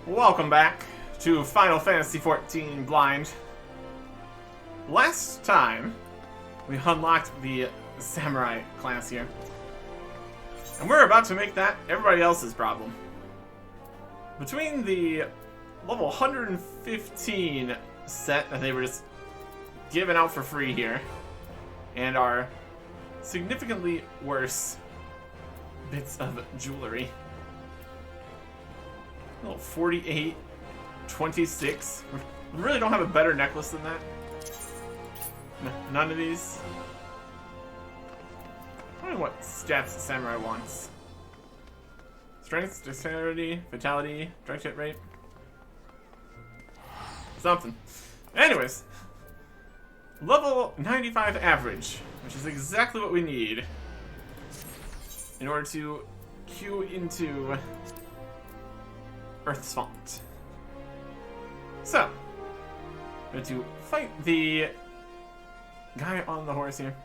Welcome back to Final Fantasy XIV Blind. Last time, we unlocked the Samurai class here. And we're about to make that everybody else's problem. Between the level 115 set that they were just giving out for free here, and our significantly worse bits of jewelry. Little 48, 26. We really don't have a better necklace than that. None of these. I don't know what stats the samurai wants. Strength, dexterity, vitality, direct hit rate. Something. Anyways. Level 95 average, which is exactly what we need in order to queue into Earth's Font. So, we're going to fight the guy on the horse here.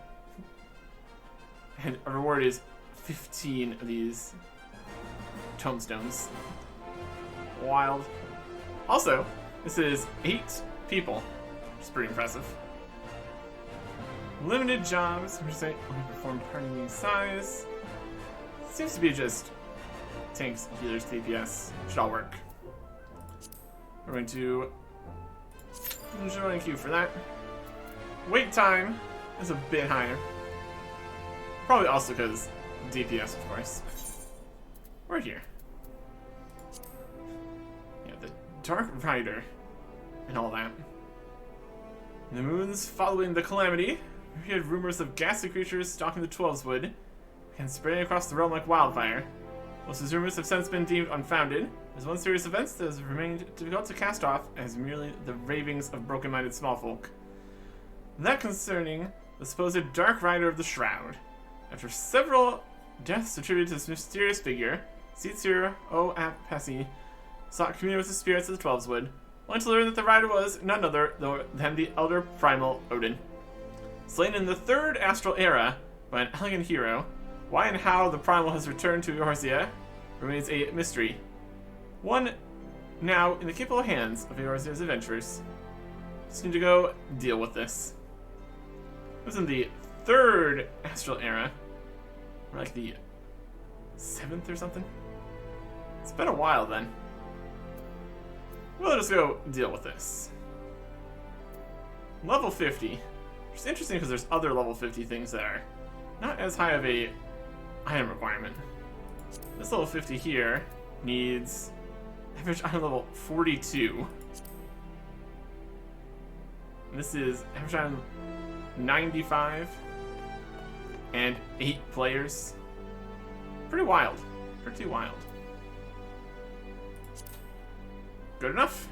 And our reward is 15 of these tomestones. Wild. Also, this is 8 people, which is pretty impressive. Limited jobs, which say only performed party size. Seems to be just tanks, healers, DPS. Should all work. We're going to join queue for that. Wait time is a bit higher. Probably also because DPS, of course. We're here. Yeah, the Dark Rider and all that. The moons following the calamity. We had rumors of ghastly creatures stalking the Twelveswood and spreading across the realm like wildfire. Most of these rumors have since been deemed unfounded. There's one serious event that has remained difficult to cast off as merely the ravings of broken-minded smallfolk. That concerning the supposed Dark Rider of the Shroud. After several deaths attributed to this mysterious figure, Seatsir O. Ap Pessi sought communion with the spirits of the Twelveswood, only to learn that the rider was none other than the elder primal Odin. Slain in the third astral era by an elegant hero, why and how the primal has returned to Eorzea remains a mystery. One now in the capable hands of Eorzea's adventurers. Just need to go deal with this. It was in the third astral era, or like the 7th or something. It's been a while then. We'll just go deal with this. Level 50. Which is interesting because there's other level 50 things that are not as high of a item requirement. This level 50 here needs average item level 42. And this is average item 95 and 8 players. Pretty wild. Pretty wild. Good enough.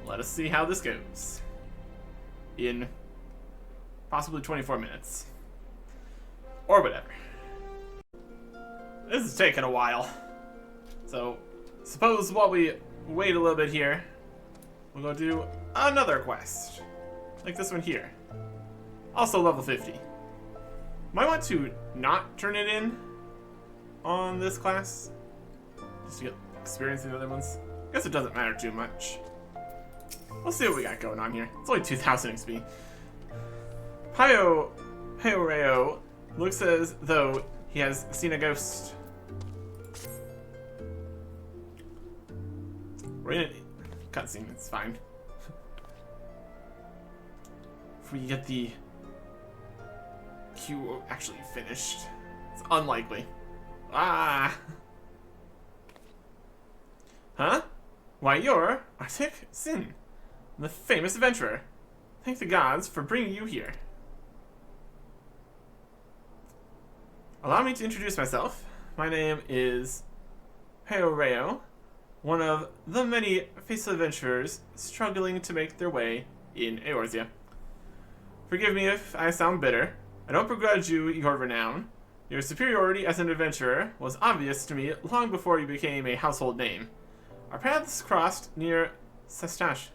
Let us see how this goes. In possibly 24 minutes. Or whatever. This is taking a while. So, suppose while we wait a little bit here, we'll go do another quest. Like this one here. Also level 50. Might want to not turn it in on this class. Just to get experience in the other ones. I guess it doesn't matter too much. We'll see what we got going on here. It's only 2,000 XP. Hayoreo looks as though he has seen a ghost. We're in a cutscene, it's fine. If we get the queue actually finished. It's unlikely. Ah! Huh? Why, you're Arctic Sin, the famous adventurer. Thank the gods for bringing you here. Allow me to introduce myself. My name is Hayoreo, one of the many faithful adventurers struggling to make their way in Eorzea. Forgive me if I sound bitter. I don't begrudge you your renown. Your superiority as an adventurer was obvious to me long before you became a household name. Our paths crossed near Sestacia,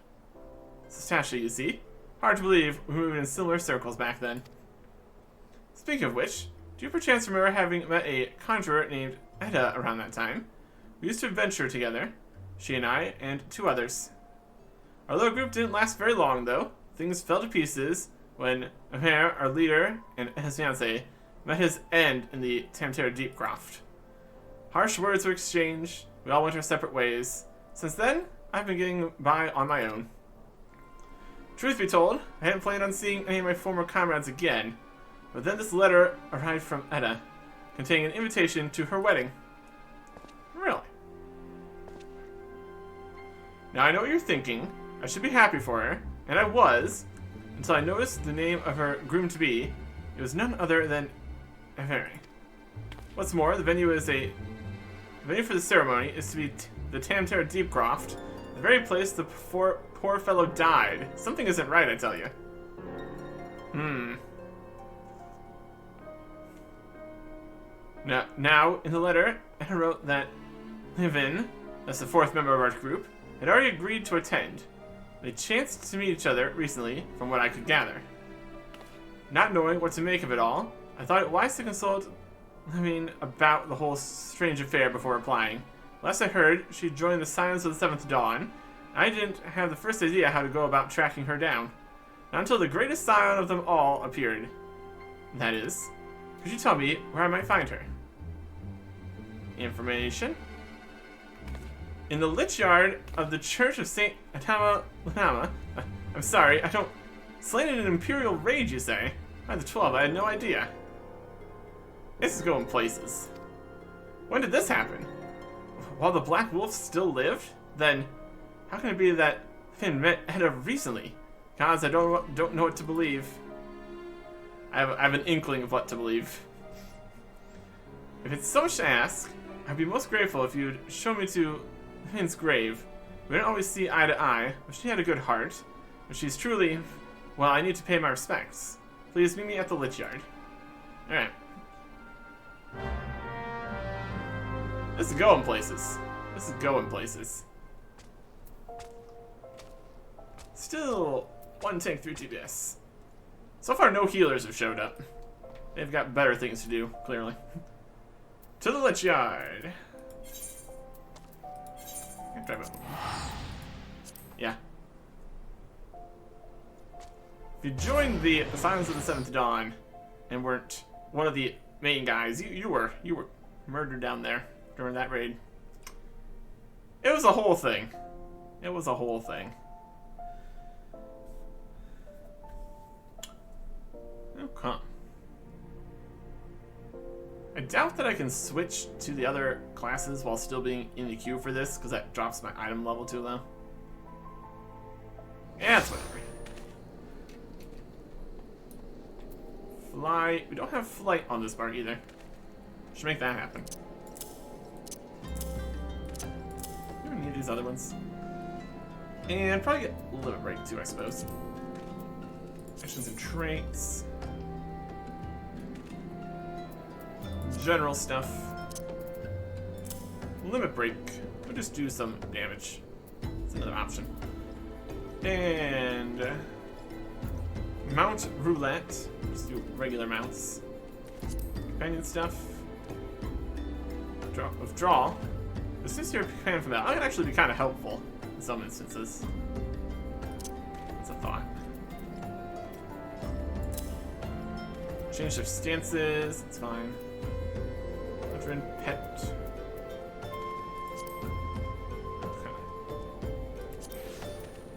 you see. Hard to believe we moved in similar circles back then. Speaking of which, do you perchance remember having met a conjurer named Edda around that time? We used to adventure together. she and I, and 2 others. Our little group didn't last very long, though. Things fell to pieces when Omer, our leader, and his fiancée met his end in the Tamtera Deepcroft. Harsh words were exchanged. We all went our separate ways. Since then, I've been getting by on my own. Truth be told, I hadn't planned on seeing any of my former comrades again, but then this letter arrived from Edda, containing an invitation to her wedding. Really? Now I know what you're thinking. I should be happy for her, and I was, until I noticed the name of her groom-to-be. It was none other than Avery. What's more, the venue for the ceremony is to be the Tamtera Deepcroft, the very place the poor fellow died. Something isn't right, I tell you. Now, in the letter, I wrote that Livin, that's the 4th member of our group, had already agreed to attend. They chanced to meet each other recently, from what I could gather. Not knowing what to make of it all, I thought it wise to consult Livin about the whole strange affair before replying. Last I heard, she joined the Scions of the 7th Dawn. I didn't have the first idea how to go about tracking her down. Not until the greatest scion of them all appeared. That is, could you tell me where I might find her? Information. In the lich yard of the Church of St. Atama Lanama. I'm sorry, I don't... Slain in an imperial rage, you say? By the 12, I had no idea. This is going places. When did this happen? While the Black Wolf still lived? Then, how can it be that Finn met Edda recently? Gods, I don't know what to believe. I have an inkling of what to believe. If it's so much to ask, I'd be most grateful if you'd show me to Finn's grave. We didn't always see eye to eye, but she had a good heart. But she's truly... Well, I need to pay my respects. Please meet me at the lich yard. Alright. This is going places. This is going places. Still 1 tank, 3 TPS. So far, no healers have showed up. They've got better things to do, clearly. To the lich yard. Yeah. If you joined the Scions of the 7th Dawn and weren't one of the main guys, you were murdered down there during that raid. It was a whole thing. It was a whole thing. Okay. I doubt that I can switch to the other classes while still being in the queue for this, because that drops my item level too low. Yeah, it's whatever. Fly. We don't have flight on this bar either. Should make that happen. We don't need these other ones. And probably get limit break too, I suppose. Actions and traits. General stuff. Limit break. We'll just do some damage. It's another option. And mount roulette. Just do regular mounts. Companion stuff. Withdrawal. Assist your companion from that. That could actually be kind of helpful in some instances. That's a thought. Change their stances. It's fine. Veteran pet. Okay.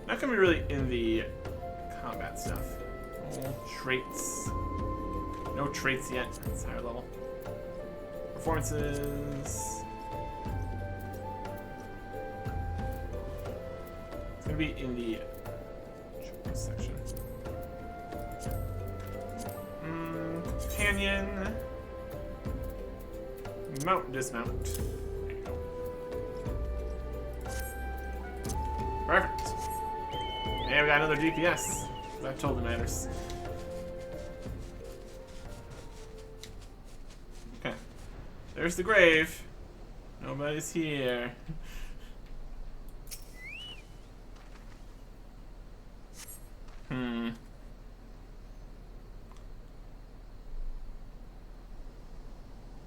Not gonna be really in the combat stuff. Traits. No traits yet. It's higher level. Performances. It's gonna be in the section. Companion. Mount, dismount. There you go. Perfect. And we got another DPS. That totally matters. Okay. There's the grave. Nobody's here.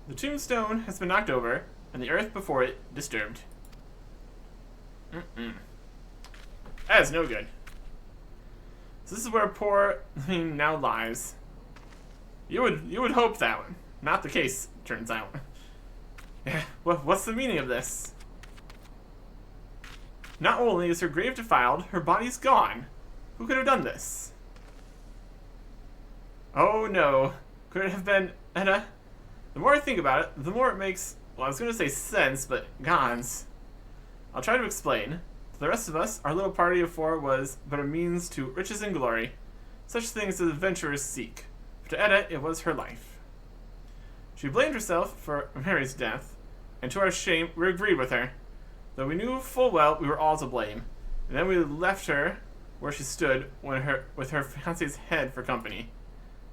The tombstone has been knocked over, and the earth before it disturbed. That is no good. So this is where poor Ling now lies. You would hope that one. Not the case, turns out. Yeah, what's the meaning of this? Not only is her grave defiled, her body's gone. Who could have done this? Oh no. Could it have been Edda? The more I think about it, the more it makes, well, I was going to say sense, but gons. I'll try to explain. To the rest of us, our little party of four was but a means to riches and glory. Such things as adventurers seek. But to Edda, it was her life. She blamed herself for Mary's death, and to our shame, we agreed with her. Though we knew full well we were all to blame. And then we left her where she stood with her fiancé's head for company.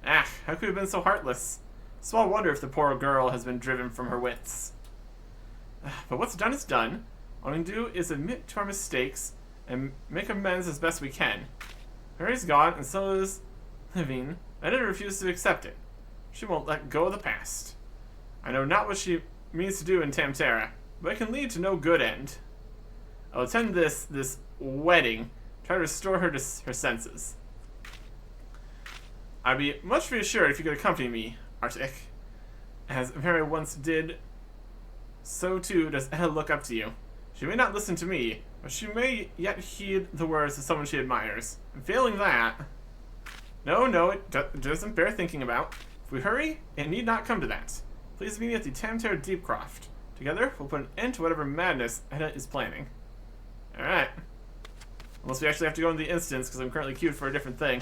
Ah, how could we have been so heartless? Small wonder if the poor girl has been driven from her wits. But what's done is done. All we can do is admit to our mistakes and make amends as best we can. Mary's gone, and so is living. I didn't refuse to accept it. She won't let go of the past. I know not what she means to do in Tamtara, but it can lead to no good end. I'll attend this wedding, try to restore her to her senses. I'd be much reassured if you could accompany me, Arctic. As Mary once did, so too does Edda look up to you. She may not listen to me, but she may yet heed the words of someone she admires. And failing that... No, it doesn't bear thinking about. If we hurry, it need not come to that. Please meet me at the Tamtara Deepcroft. Together, we'll put an end to whatever madness Edda is planning. Alright. Unless we actually have to go into the instance, because I'm currently queued for a different thing.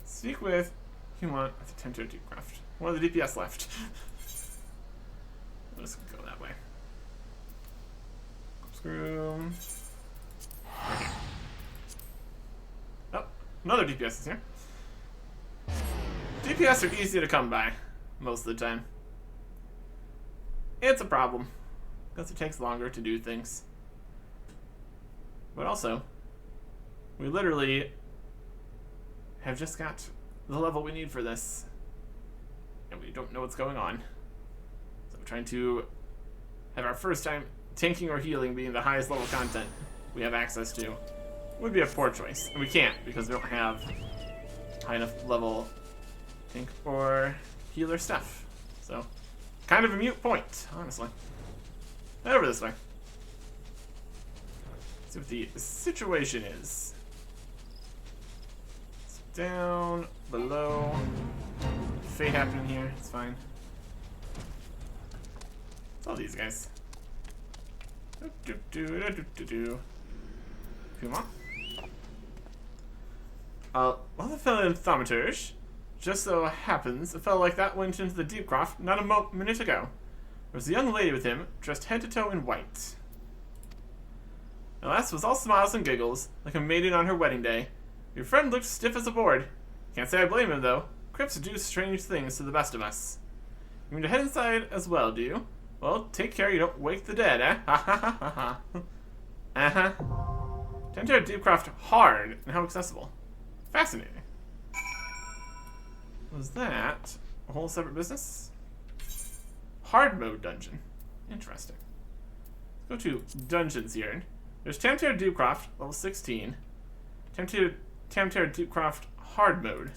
Speak with Human at the Tamtara Deepcroft. One of the DPS left. Let's go that way. Screw. Okay. Oh, another DPS is here. DPS are easy to come by, most of the time. It's a problem, because it takes longer to do things. But also, we literally have just got the level we need for this, and we don't know what's going on. So we're trying to have our first time tanking or healing being the highest level content we have access to. Would be a poor choice, and we can't because we don't have high enough level tank or healer stuff. So, kind of a mute point, honestly. Head over this way. Let's see what the situation is. It's down, below. Fate happening here, it's fine. It's all these guys. Come on. Well, the fellow in Thaumaturge. Just so happens, a fellow like that went into the Deepcroft not a minute ago. There was a young lady with him, dressed head to toe in white. The lass was all smiles and giggles, like a maiden on her wedding day. Your friend looked stiff as a board. Can't say I blame him, though. Crypts do strange things to the best of us. You mean to head inside as well, do you? Well, take care you don't wake the dead, eh? Ha ha ha ha ha. Uh-huh. Tamtara Deepcroft hard and how accessible. Fascinating. Was that a whole separate business? Hard mode dungeon. Interesting. Let's go to dungeons here. There's Tamtara Deepcroft, level 16. Tamtara Deepcroft hard mode.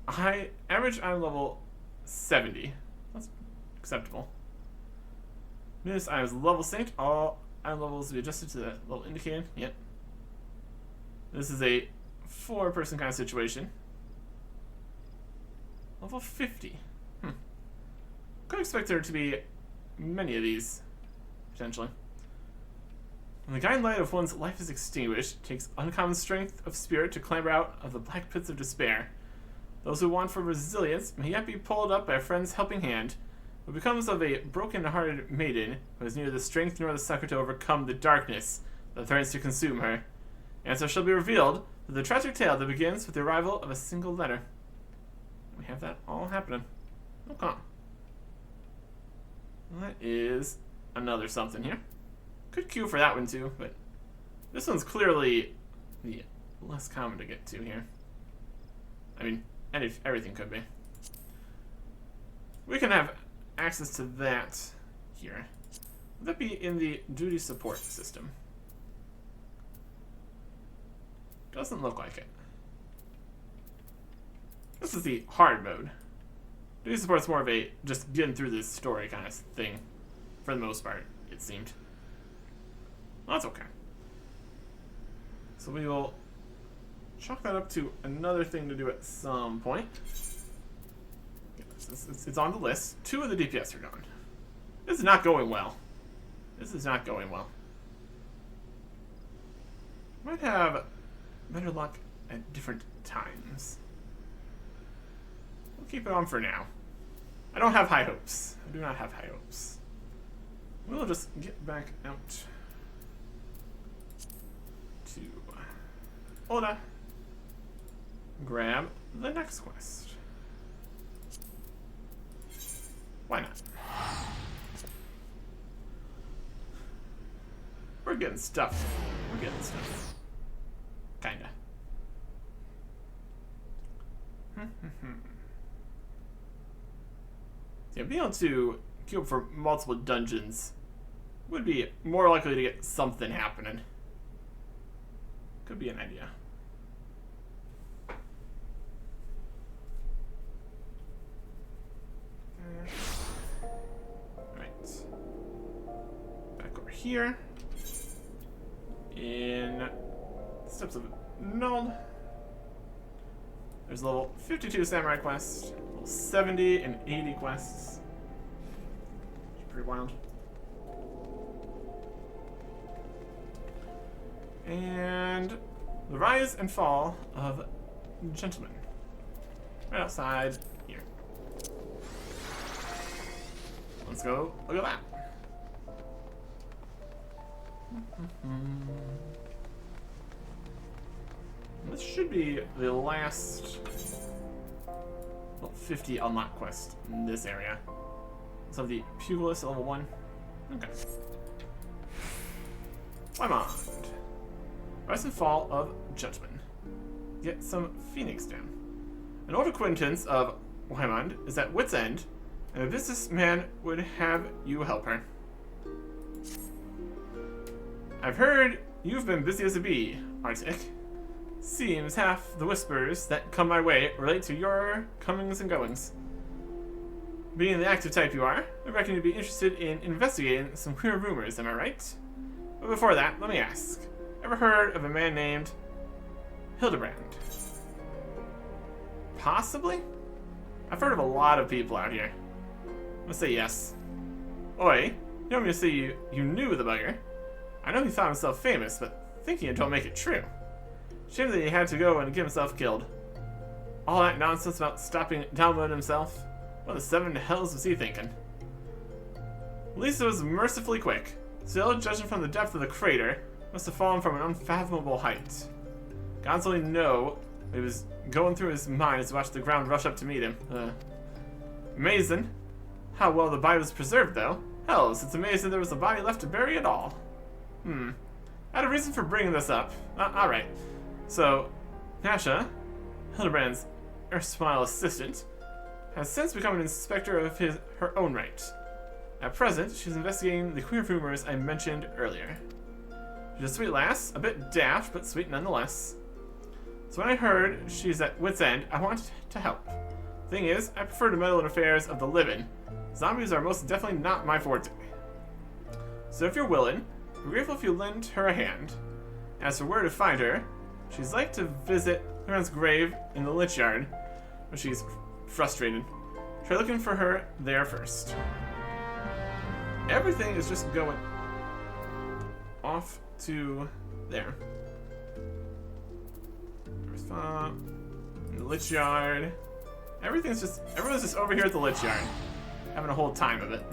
Average item level 70. That's acceptable. Notice I was level synced. All item levels will be adjusted to the level indicated. Yep. This is a 4-person kind of situation. Level 50. Could expect there to be many of these, potentially. When the guiding light of one's life is extinguished, it takes uncommon strength of spirit to clamber out of the black pits of despair. Those who want for resilience may yet be pulled up by a friend's helping hand. What becomes of a broken-hearted maiden who has neither the strength nor the succor to overcome the darkness that threatens to consume her? Answer shall be revealed with the tragic tale that begins with the arrival of a single letter. We have that all happening. Okay. That is another something here. Could queue for that one too, but this one's clearly the less common to get to here. I mean, everything could be. We can have access to that here. Would that be in the duty support system? Doesn't look like it. This is the hard mode. Duty support's more of a just getting through this story kind of thing. For the most part, it seemed. Well, that's okay. So we will chalk that up to another thing to do at some point. It's on the list. 2 of the DPS are gone. This is not going well. This is not going well. Might have better luck at different times. We'll keep it on for now. I don't have high hopes. I do not have high hopes. We'll just get back out to Oda. Grab the next quest. Why not? We're getting stuff. We're getting stuff. Kinda. Yeah, being able to queue up for multiple dungeons would be more likely to get something happening. Could be an idea. Right. Back over here. In Steps of Null. There's a level 52 Samurai quest, level 70 and 80 quests. It's pretty wild. And the rise and fall of Gentlemen. Right outside here. Let's go look at that. This should be the last 50 unlock quest in this area. Let's have the Pugilist at level 1. Okay. Wymond. Rise and fall of Judgment. Get some Phoenix down. An old acquaintance of Wymond is at wit's end, and a businessman would have you help her. I've heard you've been busy as a bee, Arctic. Seems half the whispers that come my way relate to your comings and goings. Being the active type you are, I reckon you'd be interested in investigating some queer rumors, am I right? But before that, let me ask. Ever heard of a man named Hildebrand? Possibly? I've heard of a lot of people out here. I'm gonna say yes. Oi, you don't mean to say you knew the bugger. I know he thought himself famous, but thinking it don't make it true. Shame that he had to go and get himself killed. All that nonsense about stopping download himself? What the 7 hells was he thinking? At least it was mercifully quick. Still, judging from the depth of the crater, must have fallen from an unfathomable height. Gods only know what was going through his mind as he watched the ground rush up to meet him. Amazing. How well the body was preserved, though. Hells, it's amazing there was a body left to bury at all. I had a reason for bringing this up. Alright. So, Nasha, Hildebrand's erstwhile assistant, has since become an inspector of her own right. At present, she's investigating the queer rumors I mentioned earlier. She's a sweet lass, a bit daft, but sweet nonetheless. So when I heard she's at wit's end, I wanted to help. Thing is, I prefer to meddle in affairs of the living. Zombies are most definitely not my forte. So if you're willing, I'm grateful if you lend her a hand. As for where to find her, she's like to visit Hildebrand's grave in the Lich Yard when she's frustrated. Try looking for her there first. Everything is just going off to there. The Lich Yard. Everyone's just over here at the Lich Yard, having a whole time of it.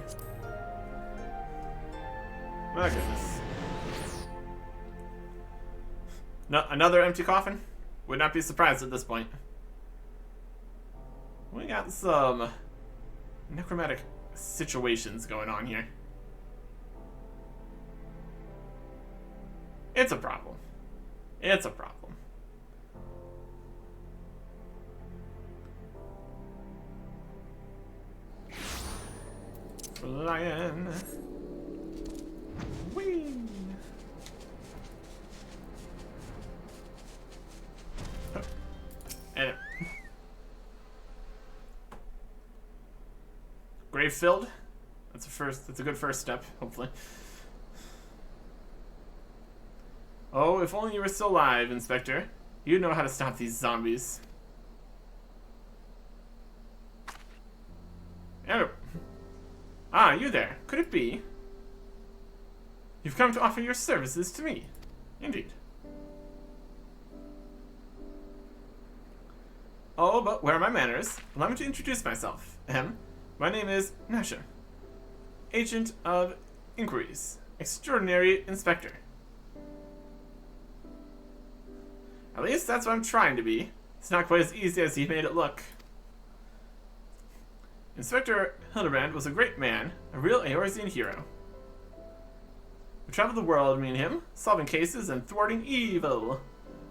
My goodness. No, another empty coffin? Would not be surprised at this point. We got some necromantic situations going on here. It's a problem. It's a problem. Flying. Whee! And grave filled. That's a good first step, hopefully. Oh, if only you were still alive, Inspector. You'd know how to stop these zombies. Oh. Ah, you there. Could it be? You've come to offer your services to me. Indeed. Oh, but where are my manners? Allow me to introduce myself. My name is Nasha, Agent of Inquiries, Extraordinary Inspector. At least that's what I'm trying to be. It's not quite as easy as he made it look. Inspector Hildebrand was a great man, a real Eorzean hero. We traveled the world, me and him, solving cases and thwarting evil.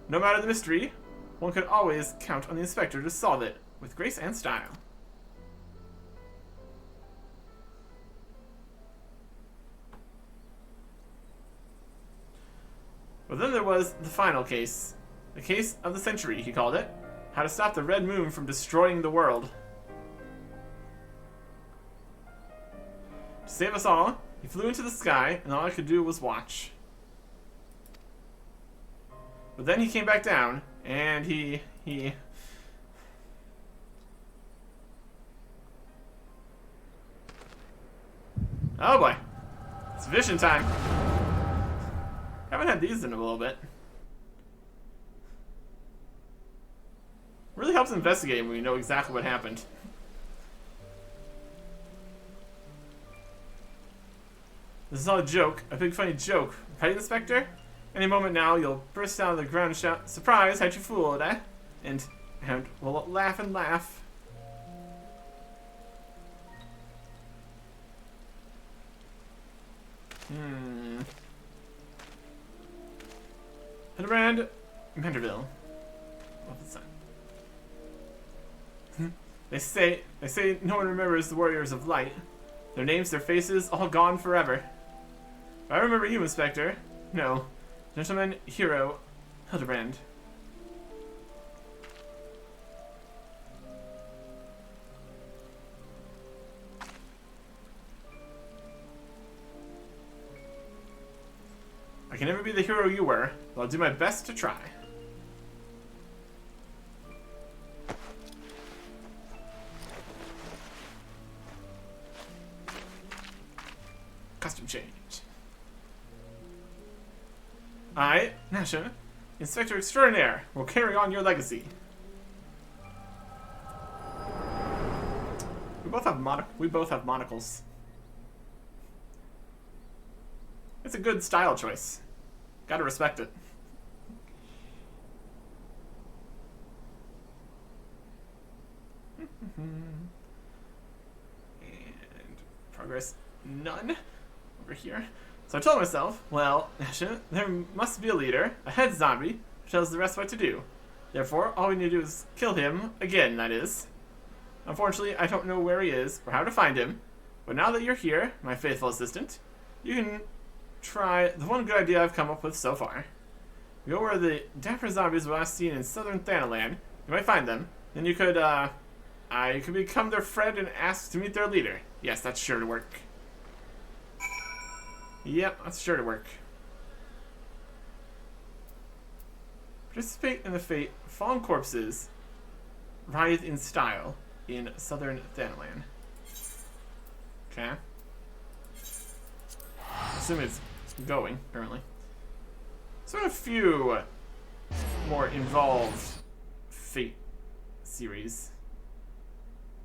No matter the mystery, one could always count on the Inspector to solve it, with grace and style. But then there was the final case. The case of the century, he called it. How to stop the Red Moon from destroying the world. To save us all, he flew into the sky, and all I could do was watch. But then he came back down, and he... Oh boy. It's vision time. Haven't had these in a little bit. Really helps investigating when we know exactly what happened. This is all a joke, a big funny joke, right, Inspector? Any moment now, you'll burst out of the ground and shout, "Surprise, how'd you fooled, eh?" And we'll laugh and laugh. Hildebrand, Manderville. What's that? They say no one remembers the warriors of light. Their names, their faces, all gone forever. But I remember you, Inspector. No. Gentleman, hero, Hildebrand. I can never be the hero you were, but I'll do my best to try. Costume change. I, Nasha, Inspector Extraordinaire, will carry on your legacy. We both have monocles. It's a good style choice. Gotta respect it. And progress none over here. So I told myself, well, there must be a leader, a head zombie, who tells the rest what to do. Therefore, all we need to do is kill him, again, that is. Unfortunately, I don't know where he is, or how to find him, but now that you're here, my faithful assistant, you can try the one good idea I've come up with so far. Go where the dapper zombies were last seen in southern Thanaland. You might find them. Then you could, you could become their friend and ask to meet their leader. Yes, that's sure to work. Yep, that's sure to work. Participate in the fate of fallen corpses. Writhe in style in southern Thanaland. Okay. I assume it's going, apparently. So a few more involved fate series.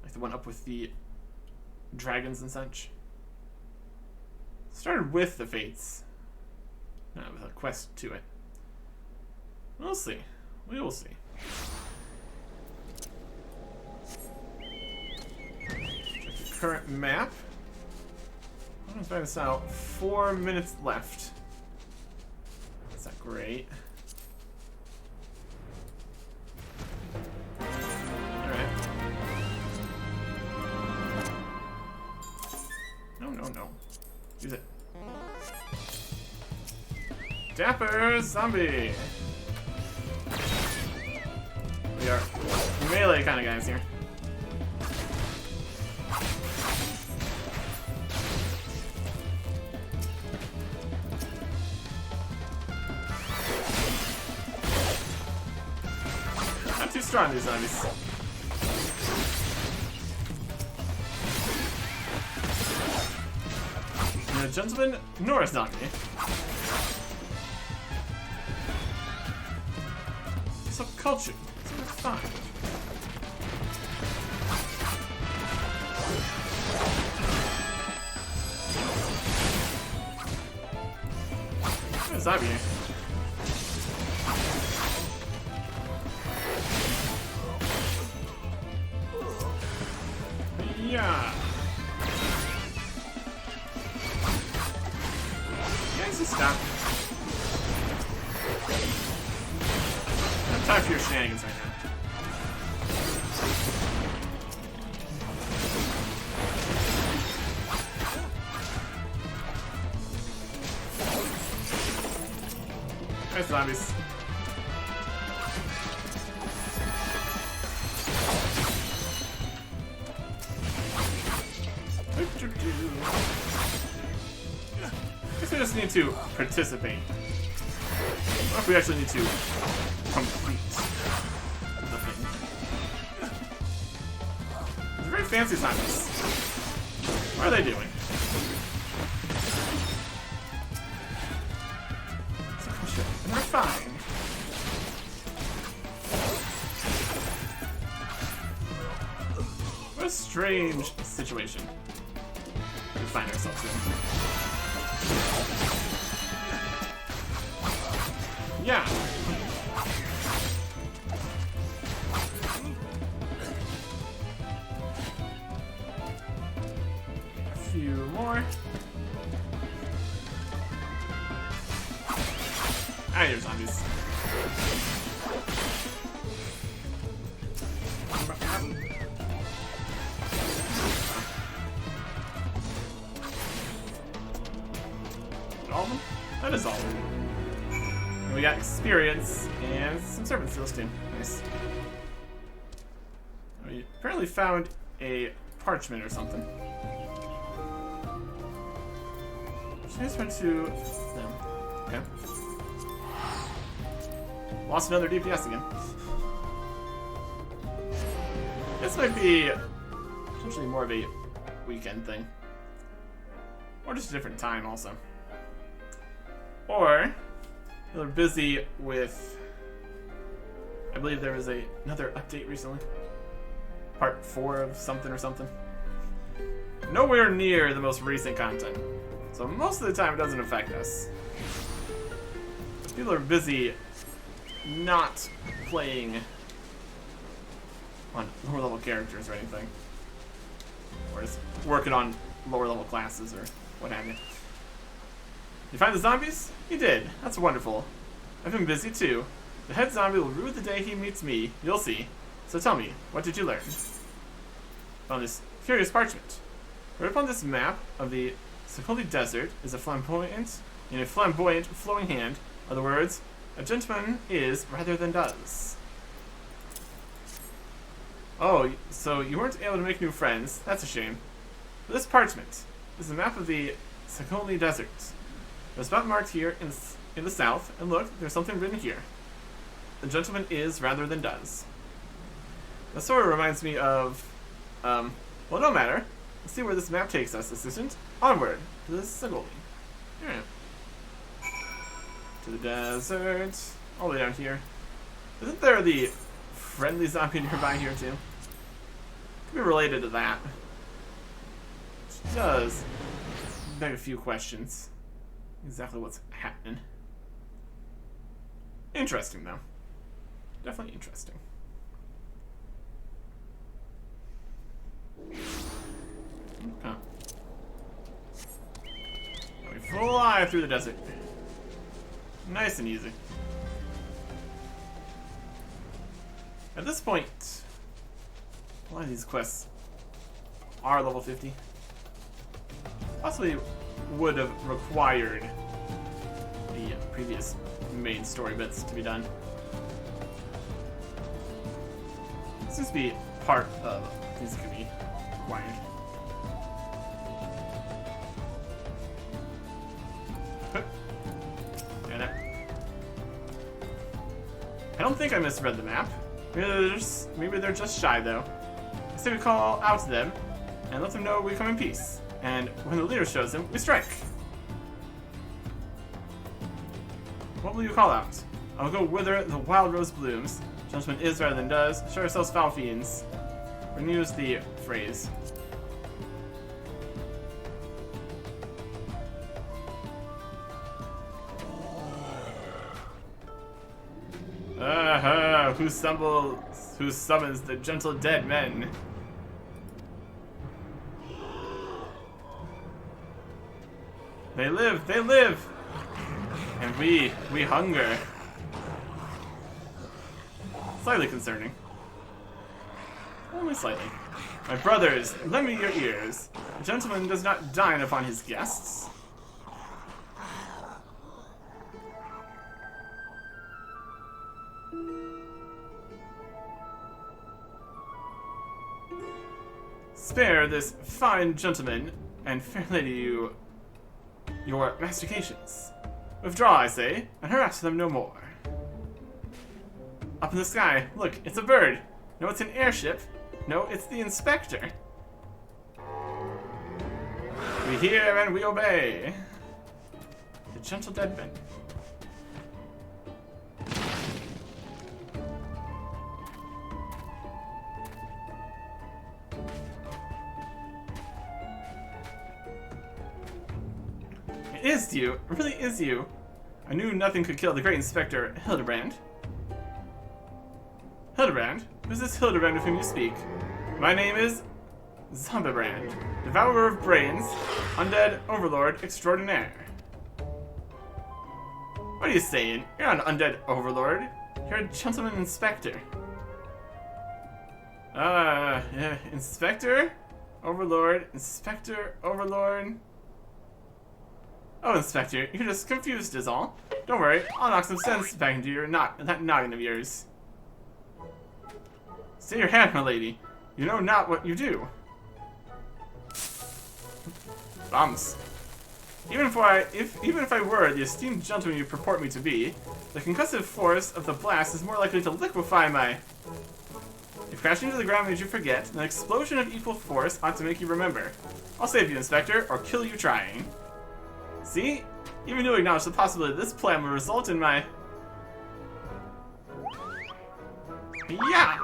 Like the one up with the dragons and such. Started with the fates. Not with a quest to it. We'll see. We will see. Check the current map. I'm gonna find this out. 4 minutes left. That's not great. Alright. Use it. Dapper zombie! We are melee kind of guys here. Not too strong, these zombies. And a gentleman Norris zombie. So cultured. So refined. What is that here? Yeah. Guys, just stop. Time for your shenanigans right now. Nice zombies. Guess we just need to participate. Or if we actually need to complete the thing. They're very fancy zombies. What are they doing? And they're fine. What a strange situation we find ourselves in. Yeah. A few more. Ah, you're zombies. All of them? That is all of them. We got experience and some servant seals too. Nice. We apparently found a parchment or something. Transfer to them. Okay. Lost another DPS again. This might be potentially more of a weekend thing. Or just a different time also. Or they're busy with, I believe there was another update recently. Part 4 of something or something. Nowhere near the most recent content. So most of the time it doesn't affect us. People are busy not playing on lower level characters or anything. Or just working on lower level classes or what have you. You find the zombies? You did. That's wonderful. I've been busy too. The head zombie will rue the day he meets me. You'll see. So tell me, what did you learn? Found this curious parchment. Right upon this map of the Sakoli Desert is a flamboyant, in a flamboyant, flowing hand, are the words, "A gentleman is rather than does." Oh, so you weren't able to make new friends. That's a shame. But this parchment is a map of the Sakoli Desert. There's a spot marked here in the south, and look, there's something written here. The gentleman is rather than does. That sort of reminds me of, well, no matter. Let's see where this map takes us, assistant. Onward to the Sakoli. Yeah. To the desert. All the way down here. Isn't there the friendly zombie nearby here, too? Could be related to that. Which does beg a few questions. Exactly what's happening. Interesting, though. Definitely interesting. Okay. Now we fly through the desert. Nice and easy. At this point, a lot of these quests are level 50. Possibly would have required the previous main story bits to be done. This seems to be part of things that can be required. I don't think I misread the map. Maybe they're just shy, though. I say we call out to them and let them know we come in peace. And when the leader shows them, we strike. What will you call out? I'll go wither the wild rose blooms. Gentleman is rather than does. Show ourselves foul fiends. We're gonna use the phrase. Who summons the gentle dead men? They live, and we hunger. Slightly concerning. Only slightly. My brothers, lend me your ears. A gentleman does not dine upon his guests. Spare this fine gentleman and fair lady your mastications. Withdraw, I say, and harass them no more. Up in the sky, look, it's a bird. No, it's an airship. No, it's the inspector. We hear and we obey. The gentle dead men. It is you. It really is you. I knew nothing could kill the great Inspector Hildebrand. Hildebrand? Who's this Hildebrand of whom you speak? My name is Zombiebrand, Devourer of Brains, Undead Overlord Extraordinaire. What are you saying? You're not an Undead Overlord. You're a Gentleman Inspector. Yeah, Inspector? Overlord? Inspector? Overlord? Oh, Inspector, you're just confused is all. Don't worry, I'll knock some sense back into that noggin of yours. Stay your hand, my lady. You know not what you do. Bums. Even if I were the esteemed gentleman you purport me to be, the concussive force of the blast is more likely to liquefy my... If crashing to the ground made you forget, an explosion of equal force ought to make you remember. I'll save you, Inspector, or kill you trying. See? Even you acknowledge the possibility this plan will result in my... Yeah!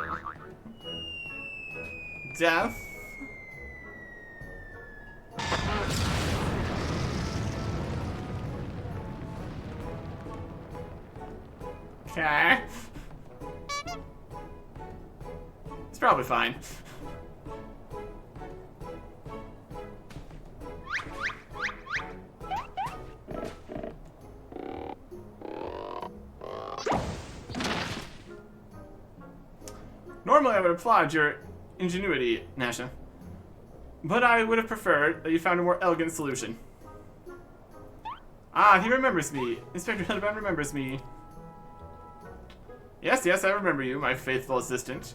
Death. Okay. It's probably fine. Normally I would applaud your ingenuity, Nasha. But I would have preferred that you found a more elegant solution. Ah, he remembers me. Inspector Hildebrand remembers me. Yes, I remember you, my faithful assistant.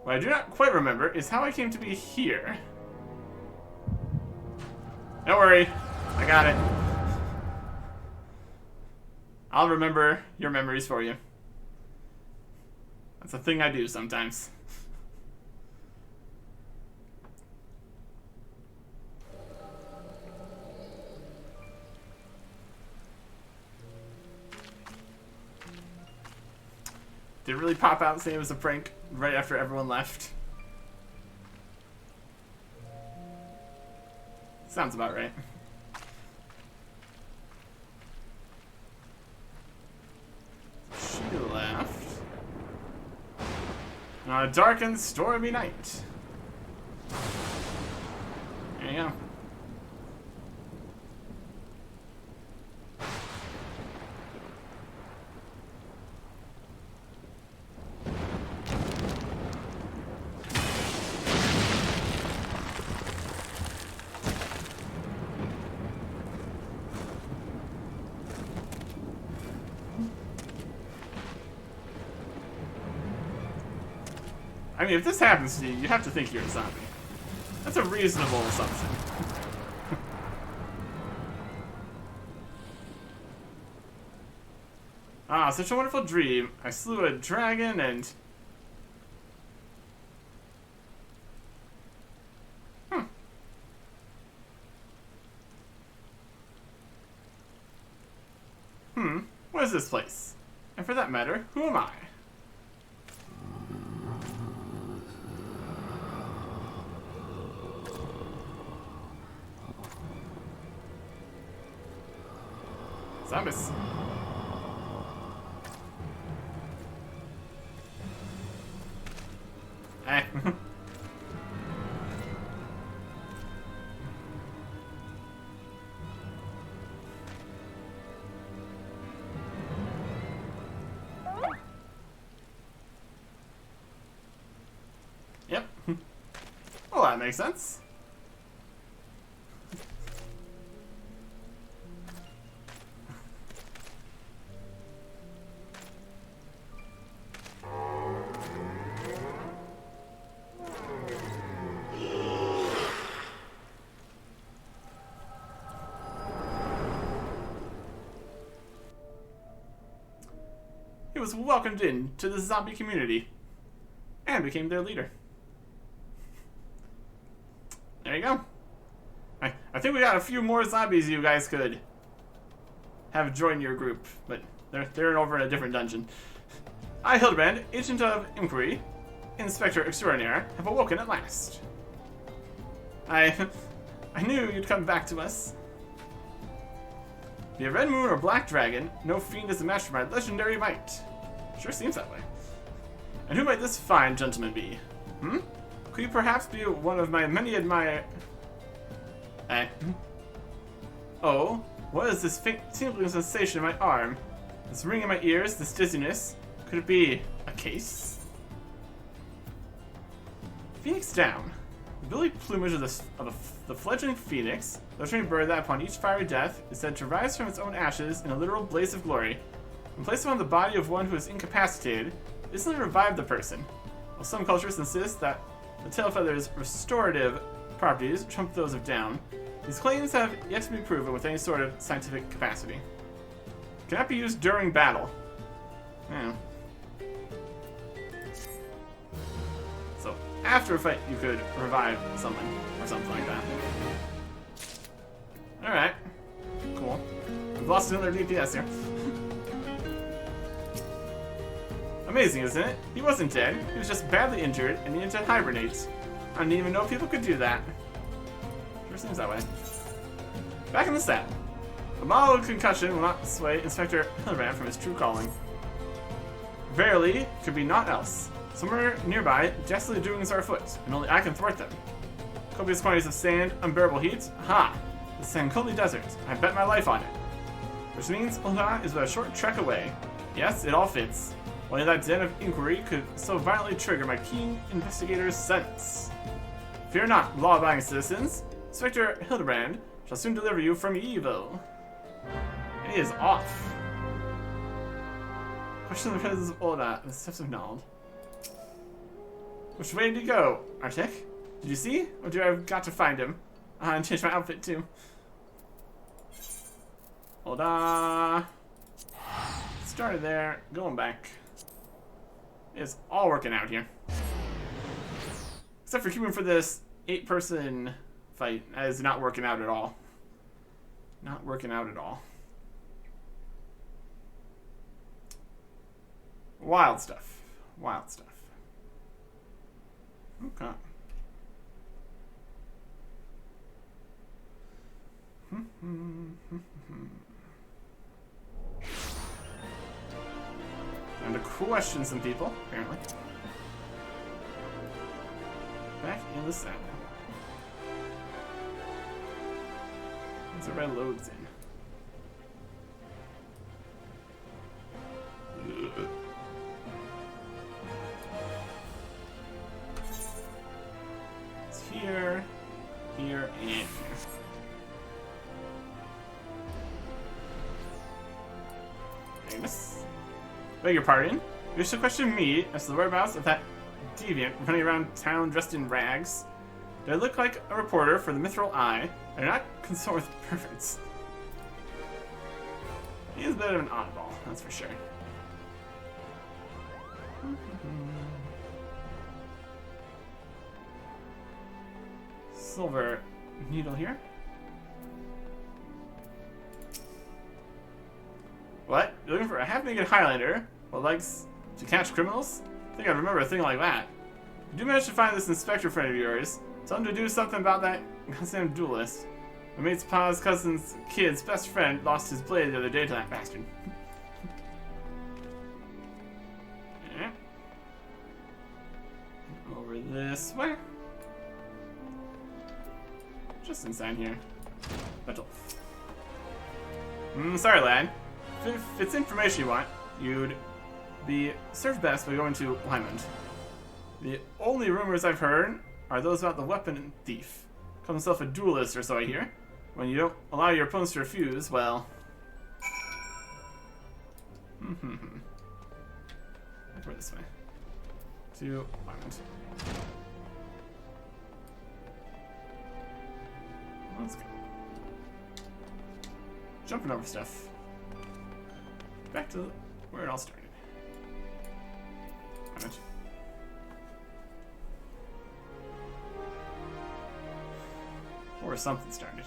What I do not quite remember is how I came to be here. Don't worry, I got it. I'll remember your memories for you. That's a thing I do sometimes. Did it really pop out saying it was a prank right after everyone left? Sounds about right. She left. On a dark and stormy night. There you go. mean, if this happens to you, you have to think you're a zombie. That's a reasonable assumption. Ah, such a wonderful dream. I slew a dragon and... What is this place? And for that matter, who am I? Zombies. Eh. Yep. Well, that makes sense. He was welcomed in to the zombie community and became their leader. There you go. I think we got a few more zombies you guys could have join your group, but they're over in a different dungeon. I, Hildebrand, Agent of Inquiry, Inspector Extraordinaire, have awoken at last. I knew you'd come back to us. Be a red moon or black dragon, no fiend is a match for my legendary might. Sure seems that way. And who might this fine gentleman be? Could you perhaps be one of my many Oh, what is this faint tingling sensation in my arm? This ring in my ears, this dizziness? Could it be a case? Phoenix down. The billy plumage of the fledgling phoenix, the trained bird that upon each fiery death is said to rise from its own ashes in a literal blaze of glory, and placed upon the body of one who is incapacitated, instantly revive the person. While some cultures insist that the tail feather's restorative properties trump those of down, these claims have yet to be proven with any sort of scientific capacity. Cannot be used during battle. Yeah. So, after a fight, you could revive someone, or something like that. Alright. Cool. We've lost another DPS here. Amazing, isn't it? He wasn't dead. He was just badly injured and needed to hibernate. I didn't even know people could do that. Sure seems that way. Back in the saddle. A mild concussion will not sway Inspector Hildebrand from his true calling. Verily, it could be naught else. Somewhere nearby, ghastly doings are afoot, and only I can thwart them. Copious quantities of sand, unbearable heat. Ha! The Sankolli Desert. I bet my life on it. Which means Ulha is but a short trek away. Yes, it all fits. Only that den of inquiry could so violently trigger my keen investigator's sense. Fear not, law-abiding citizens. Inspector Hildebrand shall soon deliver you from evil. And he is off. Question the presence of Ulha and the steps of Nald. Which way did he go, Arctic? Did you see? Or do I have got to find him? And change my outfit too. Ulha. Started there, going back. It's all working out here. Except for queuing for this 8-person fight. That is not working out at all. Not working out at all. Wild stuff. Wild stuff. Okay. And to question some people, apparently. Back in the saddle. Once the red loads in. Ugh. It's here, here, and here. Famous. Beg your pardon? You wish to question me as to the whereabouts of that deviant running around town dressed in rags. Do I look like a reporter for the Mithril Eye? I do not consort with perverts. He is a bit of an oddball, that's for sure. Silver needle here. What? You're looking for a half-naked Highlander who likes to catch criminals? I think I remember a thing like that. If you do manage to find this inspector friend of yours, tell him to do something about that goddamn duelist. My mate's pa's cousin's kid's best friend lost his blade the other day to that bastard. Yeah. Over this way. Just inside here. Metal. Sorry, lad. If it's information you want, you'd be served best by going to Lymond. The only rumors I've heard are those about the weapon and thief. Calls himself a duelist or so, I hear. When you don't allow your opponents to refuse, well... Over this way. To Lymond. Let's go. Jumping over stuff. Back to where it all started. Or something started.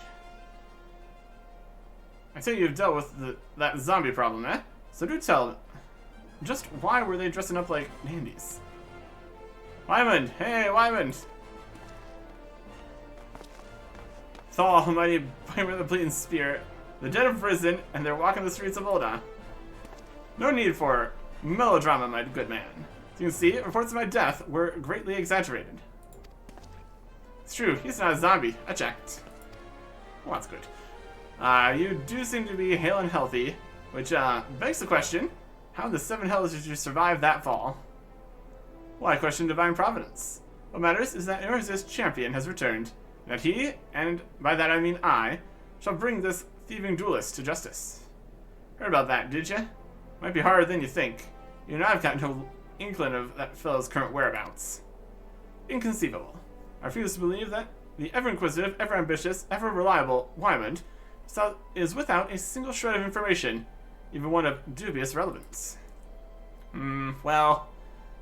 I tell you, you've dealt with that zombie problem, eh? So do tell, just why were they dressing up like dandies? Wyman! Hey, Wyman! Thaw, almighty, by with the bleeding spear. The dead have risen, and they're walking the streets of Ul'dah. No need for melodrama, my good man. As you can see, reports of my death were greatly exaggerated. It's true, he's not a zombie. I checked. Well, that's good. You do seem to be hale and healthy, which begs the question, how in the seven hells did you survive that fall? Well, I question divine providence. What matters is that Eorz's champion has returned, and that he, and by that I mean I, shall bring this thieving duelist to justice. Heard about that, did you? Might be harder than you think. You and I've got no inkling of that fellow's current whereabouts. Inconceivable. I refuse to believe that the ever-inquisitive, ever-ambitious, ever-reliable Wyman is without a single shred of information, even one of dubious relevance. Well,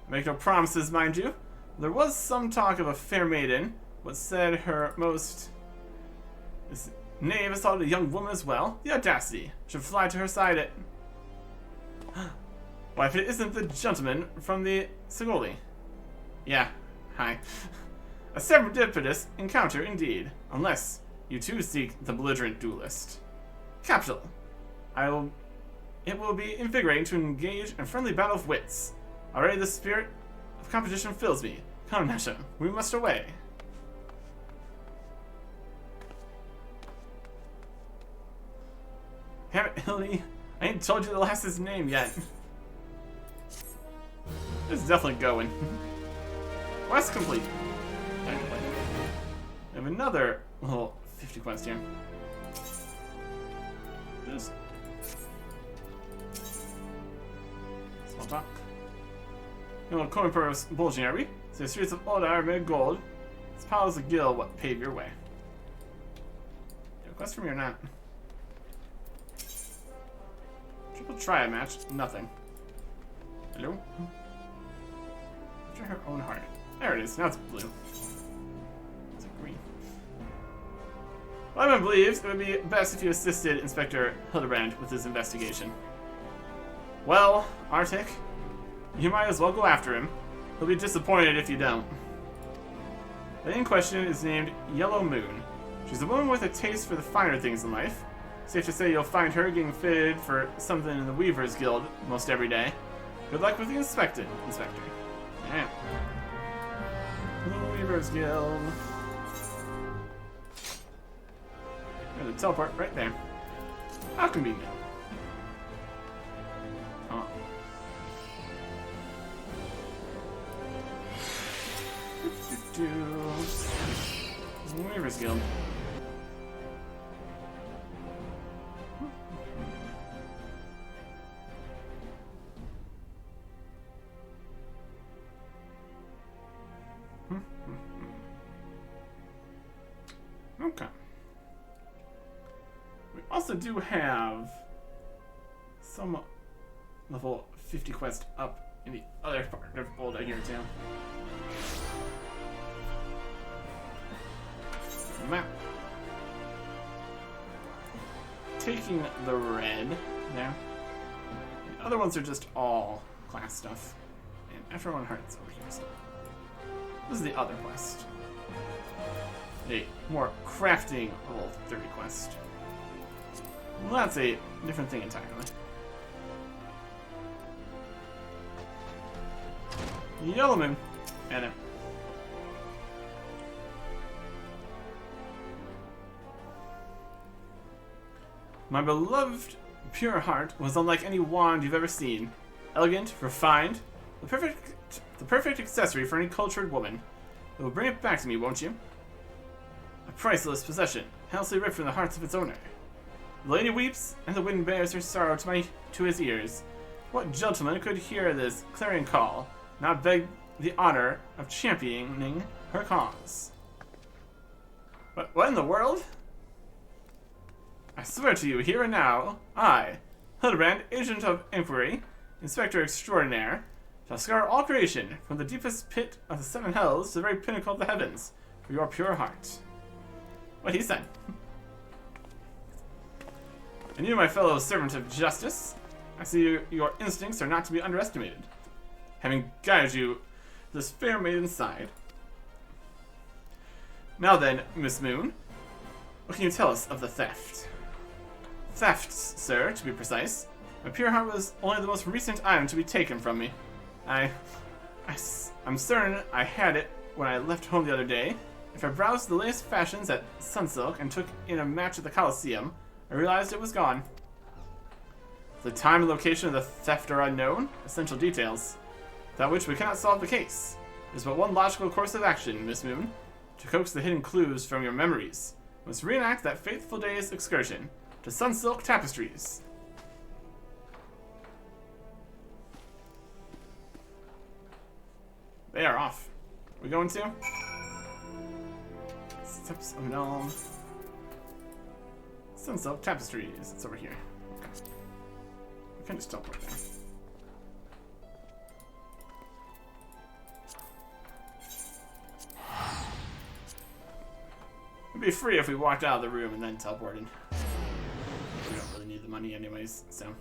I make no promises, mind you. There was some talk of a fair maiden, but said her most knave assaulted a young woman as well. The audacity should fly to her side at... Why, if it isn't the gentleman from the Sigoli. Yeah, hi. A serendipitous encounter indeed, unless you too seek the belligerent duelist. Capital. It will be invigorating to engage in friendly battle of wits. Already the spirit of competition fills me. Come, Nasha, we must away. Damn it, Hildy. I ain't told you the last's name yet. It's definitely going. Quest complete. We have another little 50 quest here. Just small talk. No little coin purse bulging, are we? So the streets of Ul'dah are made of gold. This piles of gil what pave your way. You have a quest for me or not? Triple triad match, nothing. Hello? After her own heart. There it is, now it's blue. It's green. Lyman believes it would be best if you assisted Inspector Hildebrand with his investigation. Well, Arctic, you might as well go after him. He'll be disappointed if you don't. The lady in question is named Yellow Moon. She's a woman with a taste for the finer things in life. Safe to say you'll find her getting fitted for something in the Weavers Guild most every day. Good luck with the Inspector. Yeah. The Weavers Guild. There's a teleport right there. How convenient. Oh. Weavers Guild. Okay. We also do have some level 50 quest up in the other part of Boulder here too. Map. Taking the red there. The other ones are just all class stuff. And everyone hearts over here. So this is the other quest. A more crafting level 30 quest. Well, that's a different thing entirely. Yellow Moon. And it. My beloved pure heart was unlike any wand you've ever seen. Elegant, refined, the perfect accessory for any cultured woman. It will bring it back to me, won't you? A priceless possession, helplessly ripped from the hearts of its owner. The lady weeps, and the wind bears her sorrow to his ears. What gentleman could hear this clarion call, not beg the honor of championing her cause? What in the world? I swear to you, here and now, I, Hildebrand, Agent of Inquiry, Inspector Extraordinaire, shall scour all creation, from the deepest pit of the seven hells to the very pinnacle of the heavens, for your pure heart. What he said. And you, my fellow servant of justice, I see your instincts are not to be underestimated. Having guided you to this fair maiden's side. Now then, Miss Moon, what can you tell us of the theft? Thefts, sir, to be precise. My pure heart was only the most recent item to be taken from me. I'm certain I had it when I left home the other day. If I browsed the latest fashions at Sunsilk and took in a match at the Coliseum, I realized it was gone. The time and location of the theft are unknown, essential details, without which we cannot solve the case. There's but one logical course of action, Miss Moon. To coax the hidden clues from your memories, we must reenact that fateful day's excursion to Sunsilk Tapestries. They are off. We going to? Steps of an Elm. Sunsilk Tapestries. It's over here. Okay. We can just teleport there. It'd be free if we walked out of the room and then teleported. We don't really need the money anyways, so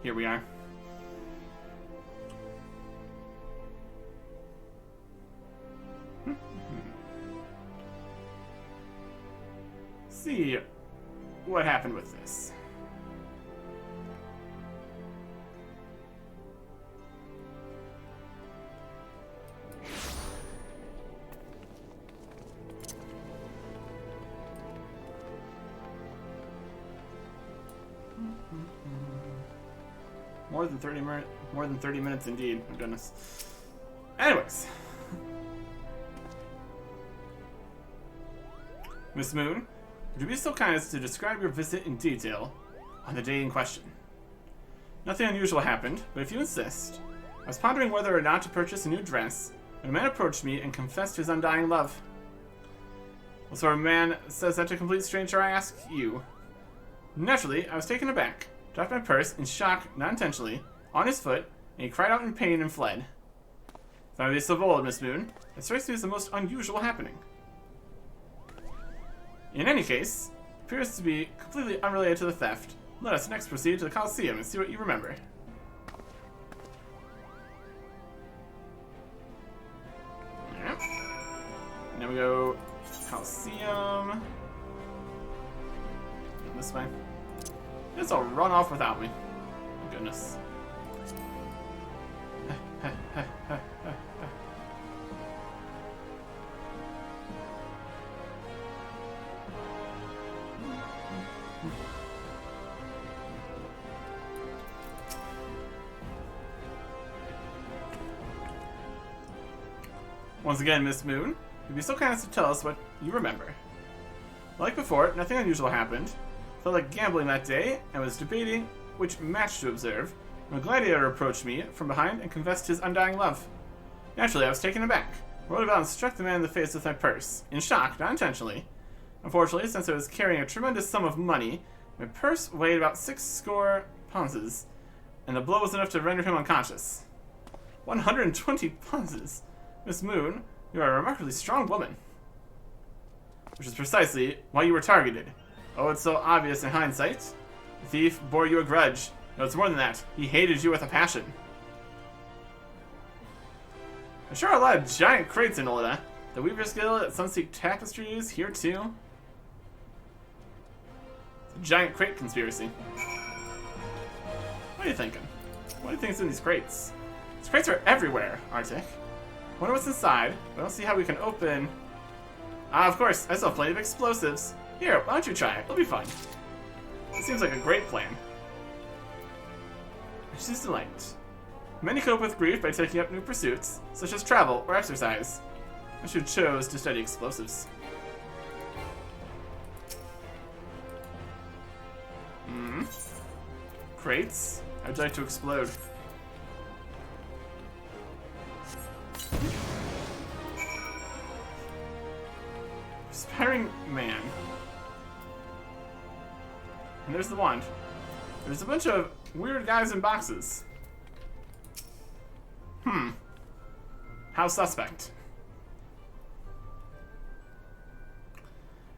here we are. See what happened with this. More than 30 minutes indeed. Oh goodness. Anyways. Miss Moon, would you be so kind as to describe your visit in detail on the day in question? Nothing unusual happened, but if you insist. I was pondering whether or not to purchase a new dress when a man approached me and confessed his undying love. What sort of man says that to a complete stranger, I ask you? Naturally, I was taken aback, dropped my purse in shock, not intentionally, on his foot, and he cried out in pain and fled. If I may be so bold, Miss Moon, it strikes me as the most unusual happening. In any case, it appears to be completely unrelated to the theft. Let us next proceed to the Coliseum and see what you remember. Yep. And then we go Coliseum. This way. This will run off without me. Oh, goodness. Once again, Miss Moon, you'd be so kind as to tell us what you remember. Like before, nothing unusual happened. Felt like gambling that day, and was debating which match to observe, when a gladiator approached me from behind and confessed his undying love. Naturally, I was taken aback, rolled about and struck the man in the face with my purse, in shock, not intentionally. Unfortunately, since I was carrying a tremendous sum of money, my purse weighed about 60 pounds, and the blow was enough to render him unconscious. 120 pounds! Miss Moon, you are a remarkably strong woman. Which is precisely why you were targeted. Oh, it's so obvious in hindsight. The thief bore you a grudge. No, it's more than that. He hated you with a passion. There sure are a lot of giant crates in Olida. The Weaver's Guild at Sunseek Tapestries here too. It's a giant crate conspiracy. What are you thinking? What do you think's in these crates? These crates are everywhere, Arctic. Wonder what's inside. I don't see how we can open. Ah, of course, I still have plenty of explosives. Here, why don't you try it? It'll be fun. It seems like a great plan. She's delight. Many cope with grief by taking up new pursuits, such as travel or exercise. I should chose to study explosives. Crates? I'd like to explode. Inspiring man. And there's the wand. There's a bunch of weird guys in boxes. How suspect.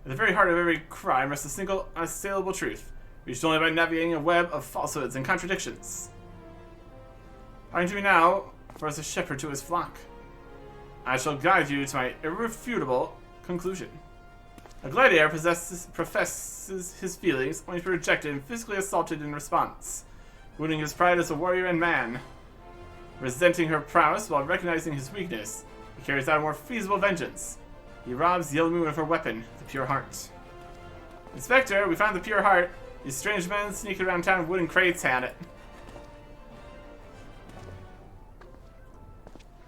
At the very heart of every crime rests a single unassailable truth, reached only by navigating a web of falsehoods and contradictions. Talking to me now, for as a shepherd to his flock. I shall guide you to my irrefutable conclusion. A gladiator professes his feelings, only to be rejected and physically assaulted in response, wounding his pride as a warrior and man. Resenting her prowess while recognizing his weakness, he carries out a more feasible vengeance. He robs Yellow Moon of her weapon, the Pure Heart. Inspector, we found the Pure Heart. These strange men sneaking around town with wooden crates had it.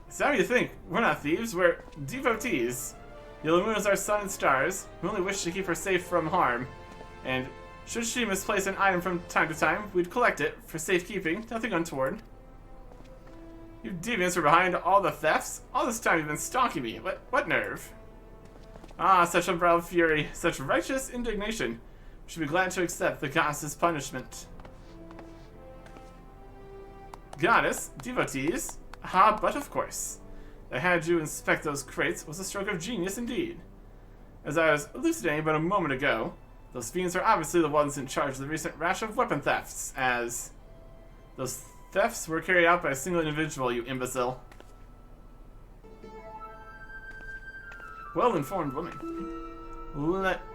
So how do you think? We're not thieves, we're devotees. Yellow Moon is our sun and stars. We only wish to keep her safe from harm. And should she misplace an item from time to time, we'd collect it for safekeeping, nothing untoward. You deviants were behind all the thefts? All this time you've been stalking me. What nerve? Ah, such unbridled fury, such righteous indignation. We should be glad to accept the goddess's punishment. Goddess? Devotees? Ah, but of course. I had you inspect those crates was a stroke of genius indeed. As I was elucidating but a moment ago, those fiends are obviously the ones in charge of the recent rash of weapon thefts, as those thefts were carried out by a single individual, you imbecile. Well-informed woman.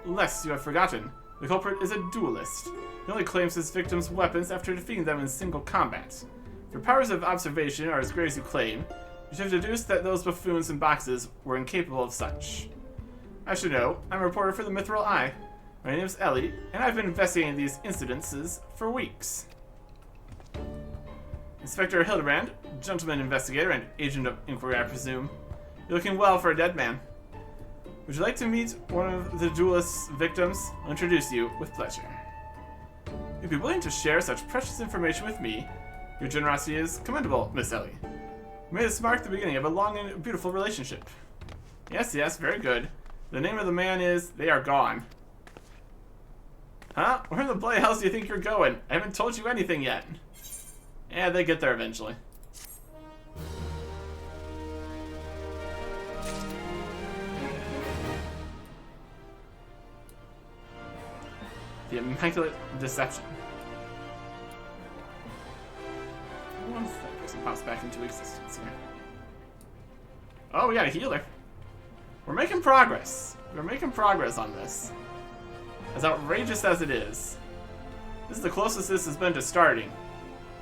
Lest you have forgotten, the culprit is a duelist. He only claims his victims' weapons after defeating them in single combat. If your powers of observation are as great as you claim, you should have deduced that those buffoons in boxes were incapable of such. I should know. I'm a reporter for the Mithril Eye. My name's Ellie, and I've been investigating these incidences for weeks. Inspector Hildebrand, gentleman investigator and agent of inquiry, I presume. You're looking well for a dead man. Would you like to meet one of the duelist's victims? I'll introduce you with pleasure. You'd be willing to share such precious information with me. Your generosity is commendable, Miss Ellie. May this mark the beginning of a long and beautiful relationship. Yes, very good. The name of the man is They Are Gone. Huh? Where in the bloody hell do you think you're going? I haven't told you anything yet. Yeah, they get there eventually. The Immaculate Deception. Once that person pops back into existence here. Oh, we got a healer. We're making progress. We're making progress on this. As outrageous as it is, this is the closest this has been to starting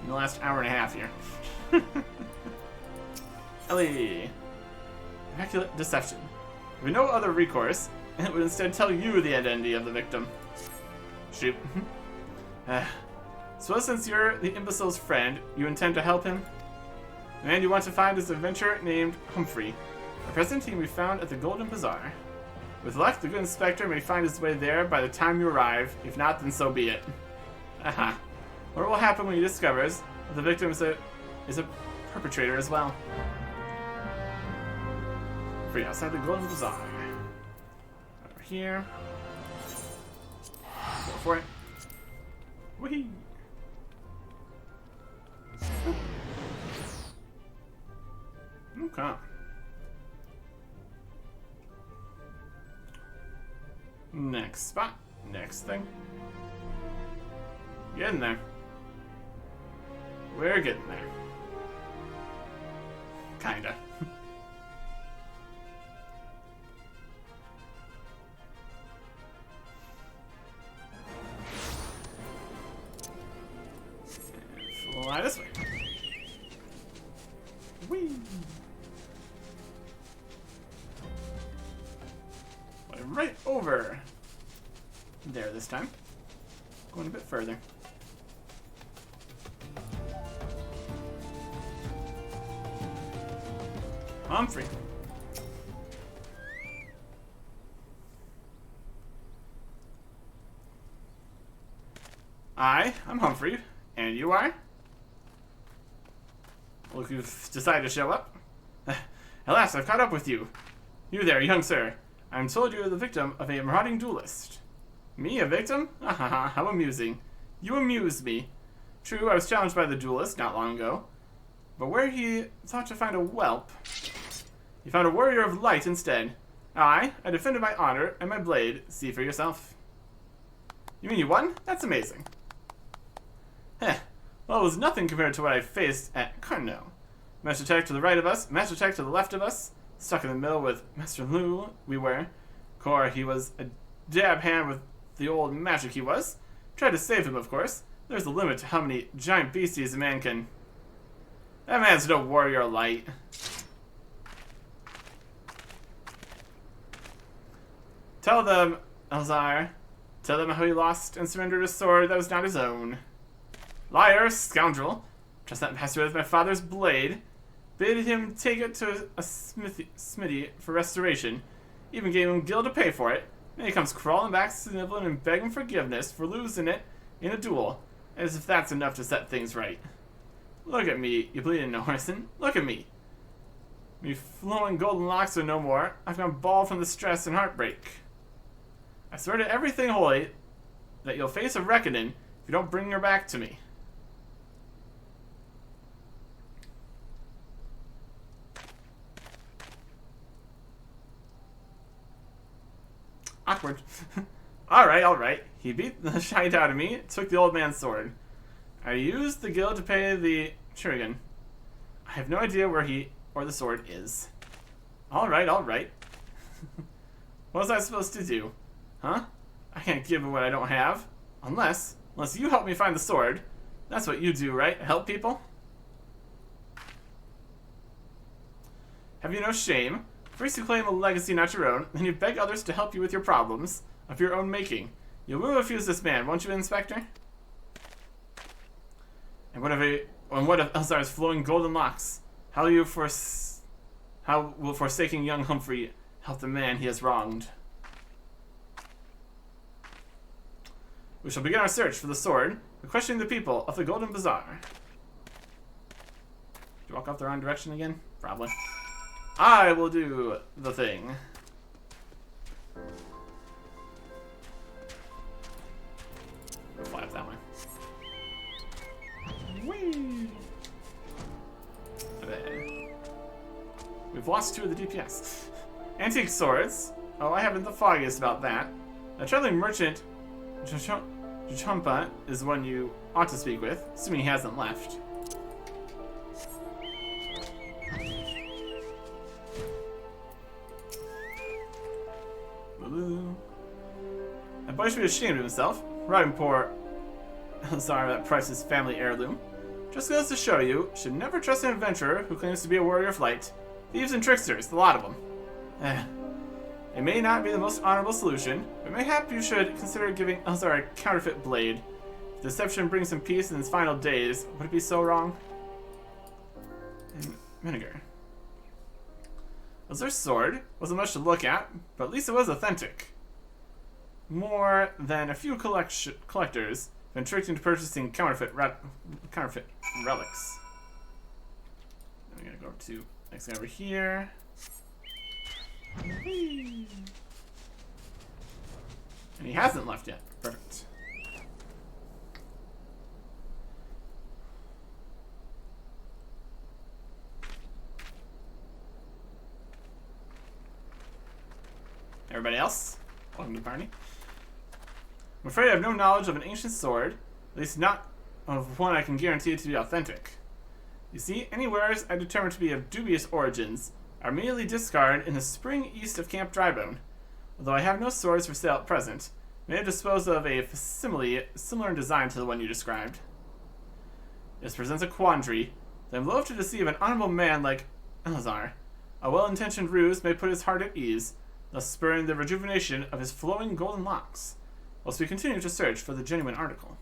in the last hour and a half here. Ellie. Immaculate Deception. We no other recourse, and it would instead tell you the identity of the victim. Shoot. So since you're the imbecile's friend, you intend to help him? The man you want to find is an adventurer named Humphrey. The present he can be found at the Golden Bazaar. With luck, the good inspector may find his way there by the time you arrive. If not, then so be it. Aha. What will happen when he discovers that the victim is a perpetrator as well? Free outside the Golden Bazaar. Over here. for it. Whee! Okay. Next spot. Next thing. Getting there. We're getting there. Kinda. Fly this way. Whee! Right over there this time. Going a bit further. Humphrey. I'm Humphrey, and you are? Look, you've decided to show up. Alas, I've caught up with you. You there, young sir. I'm told you're the victim of a marauding duelist. Me, a victim? Ahaha, how amusing. You amuse me. True, I was challenged by the duelist not long ago. But where he thought to find a whelp, he found a warrior of light instead. I defended my honor and my blade. See for yourself. You mean you won? That's amazing. Heh. Well, it was nothing compared to what I faced at Carno. Master Tech to the right of us, Master Tech to the left of us. Stuck in the middle with Master Lu, we were. Core, he was a dab hand with the old magic he was. Tried to save him, of course. There's a limit to how many giant beasties a man can... That man's no warrior of light. Tell them, Elzar. Tell them how he lost and surrendered a sword that was not his own. Liar, scoundrel. Trust that bastard with my father's blade. Bid him take it to a smithy for restoration. Even gave him gil to pay for it. Then he comes crawling back, sniveling and begging forgiveness for losing it in a duel. As if that's enough to set things right. Look at me, you bleeding Norrisan. Look at me. Me flowing golden locks are no more. I've gone bald from the stress and heartbreak. I swear to everything holy that you'll face a reckoning if you don't bring her back to me. Awkward. Alright. He beat the shite out of me, took the old man's sword. I used the gil to pay the Churigan. I have no idea where he or the sword is. Alright. What was I supposed to do? Huh? I can't give him what I don't have. Unless you help me find the sword. That's what you do, right? Help people? Have you no shame? First you claim a legacy not your own, then you beg others to help you with your problems of your own making. You will refuse this man, won't you, Inspector? And what of Elzar's flowing golden locks? How will forsaking young Humphrey help the man he has wronged? We shall begin our search for the sword by questioning the people of the Golden Bazaar. Did you walk off the wrong direction again? Probably. I will do the thing. We'll fly up that way. Whee! Okay. We've lost 2 of the DPS. Antique swords. Oh, I haven't the foggiest about that. A traveling merchant, Juchampa, is one you ought to speak with, assuming he hasn't left. That boy should be ashamed of himself, robbing poor Elzar that priceless family heirloom. Just goes to show you, should never trust an adventurer who claims to be a warrior of light. Thieves and tricksters, the lot of them. It may not be the most honorable solution, but mayhap you should consider giving Elzar a counterfeit blade. If deception brings him peace in his final days, would it be so wrong? And vinegar. Elzar's sword wasn't much to look at, but at least it was authentic. More than a few collectors have been tricked into purchasing counterfeit relics. I'm gonna go to next thing over here. Whee! And he hasn't left yet. Perfect. everybody else. Welcome to the party. I'm afraid I have no knowledge of an ancient sword, at least not of one I can guarantee to be authentic. You see, any wares I determine to be of dubious origins are immediately discarded in the spring east of Camp Drybone. Although I have no swords for sale at present, I may have disposed of a facsimile similar in design to the one you described. This presents a quandary that I'm loath to deceive an honorable man like Elazar. A well-intentioned ruse may put his heart at ease, thus spurring the rejuvenation of his flowing golden locks, whilst we continue to search for the genuine article.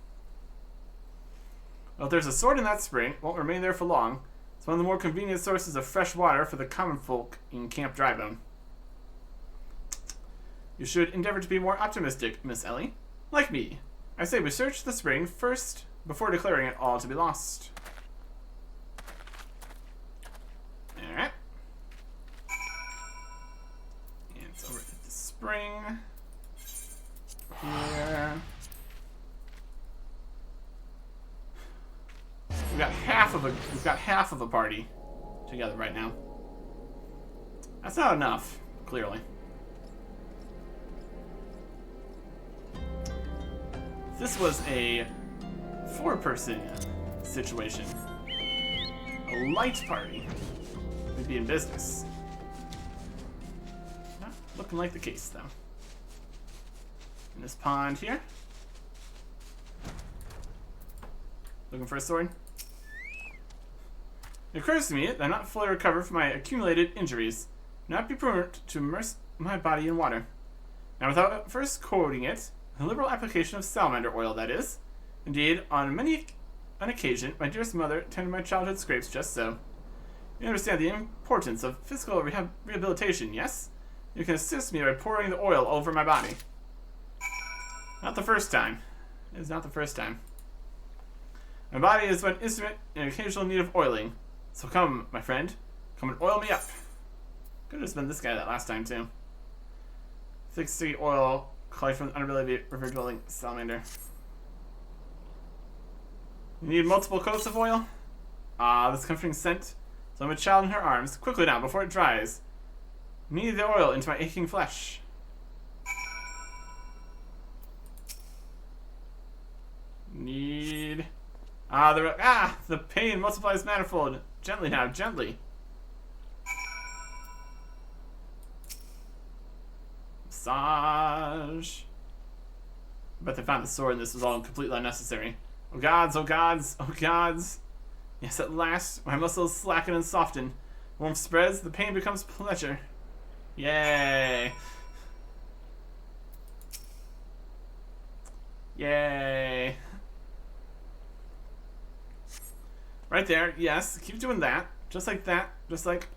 Well, if there's a sword in that spring, it won't remain there for long. It's one of the more convenient sources of fresh water for the common folk in Camp Drybone. You should endeavor to be more optimistic, Miss Ellie. Like me. I say we search the spring first, before declaring it all to be lost. Alright. And it's over at the spring. Here. We've got half of a party together right now. That's not enough, clearly. If this was a 4-person situation, a light party, we'd be in business. Not looking like the case, though. In this pond here. Looking for a sword? It occurs to me that I'm not fully recovered from my accumulated injuries. Not be prudent to immerse my body in water. Now, without first coating it, a liberal application of salamander oil, that is. Indeed, on many an occasion, my dearest mother tended my childhood scrapes just so. You understand the importance of physical rehabilitation, yes? You can assist me by pouring the oil over my body. Not the first time. It is not the first time. My body is but an instrument in occasional need of oiling. So come, my friend. Come and oil me up. Could have just been this guy that last time, too. Thick, sticky oil collected from the underbelly river-dwelling salamander. You need multiple coats of oil? Ah, this comforting scent. So I'm a child in her arms. Quickly now, before it dries. Knead the oil into my aching flesh. Need... the pain multiplies manifold. Gently now, gently. Massage. I bet they found the sword and this was all completely unnecessary. Oh gods, oh gods, oh gods. Yes, at last, my muscles slacken and soften. Warmth spreads, the pain becomes pleasure. Yay. Yay. Right there, yes, keep doing that. Just like that, just like...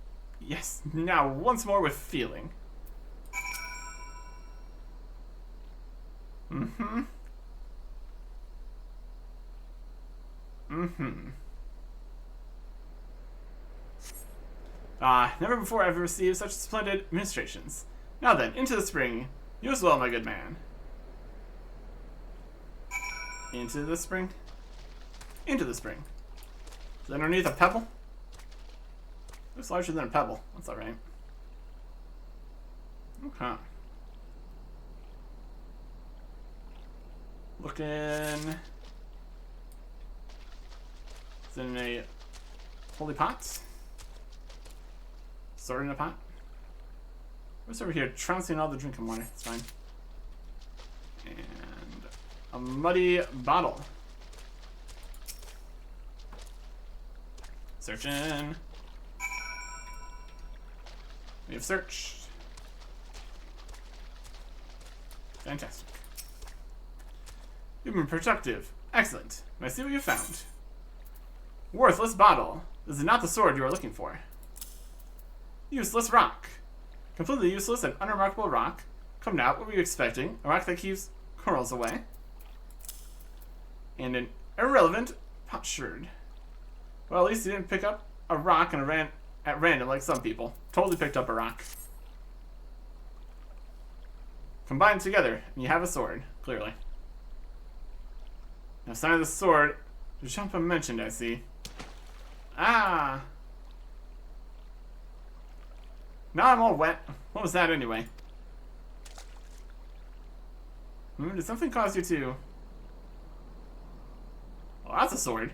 Yes, now once more with feeling. Mm-hmm. Mm-hmm. Never before have I received such splendid administrations. Now then, into the spring. You as well, my good man. Into the spring. Into the spring. Is it underneath a pebble? Looks larger than a pebble. That's alright. Okay. Looking. Is it in a holy pot? Sword in a pot? What's over here? Trouncing all the drinking water. It's fine. And a muddy bottle. Searching. We have searched. Fantastic. You've been productive. Excellent. I see what you found. Worthless bottle. This is not the sword you are looking for. Useless rock. Completely useless and unremarkable rock. Come now, what were you expecting? A rock that keeps corals away. And an irrelevant potsherd. Well, at least he didn't pick up a rock and ran at random like some people. Totally picked up a rock. Combined together, and you have a sword, clearly. Now, sign of the sword, Jumpa mentioned, I see. Ah! Now I'm all wet. What was that anyway? Did something cause you to... Oh, that's a sword.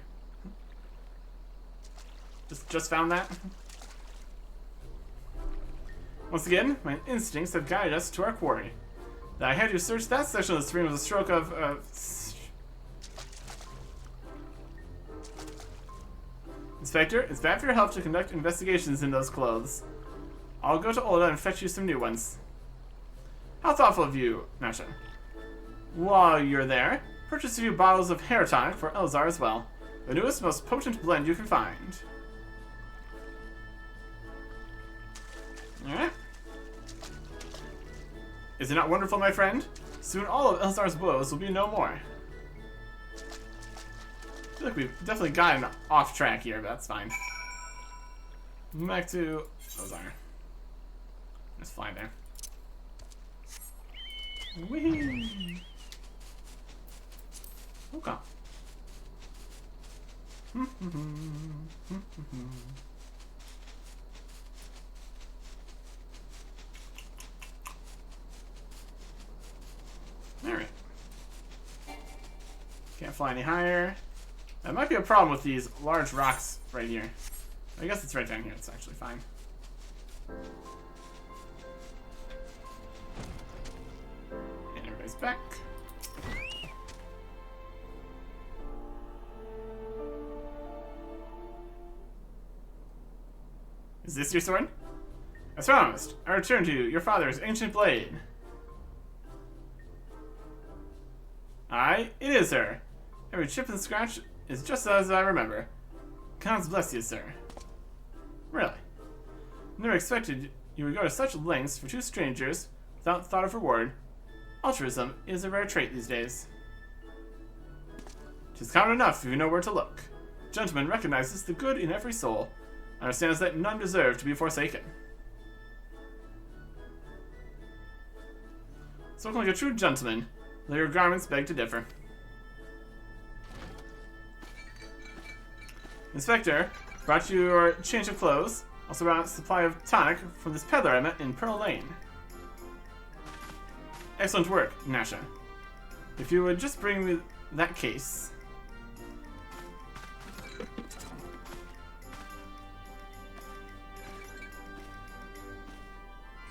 Just found that. Once again, my instincts have guided us to our quarry. That I had you search that section of the stream was a stroke of... Inspector, it's bad for your help to conduct investigations in those clothes. I'll go to Oda and fetch you some new ones. How thoughtful of you, Nasha. While you're there, purchase a few bottles of hair tonic for Elzar as well. The newest, most potent blend you can find. Alright. Is it not wonderful, my friend? Soon all of Elzar's woes will be no more. I feel like we've definitely gotten off track here, but that's fine. Back to Elzar. Just fly there. Whee! Okay. Alright. Can't fly any higher. That might be a problem with these large rocks right here. I guess it's right down here. It's actually fine. And everybody's back. Is this your sword? As promised, I return to you your father's ancient blade. Aye, it is, sir. Every chip and scratch is just as I remember. Gods bless you, sir. Really? Never expected you would go to such lengths for two strangers without thought of reward. Altruism is a rare trait these days. 'Tis common enough if you know where to look. Gentleman recognizes the good in every soul, understands that none deserve to be forsaken. Spoken like a true gentleman, though your garments beg to differ. Inspector, brought you your change of clothes. Also brought a supply of tonic from this peddler I met in Pearl Lane. Excellent work, Nasha. If you would just bring me that case.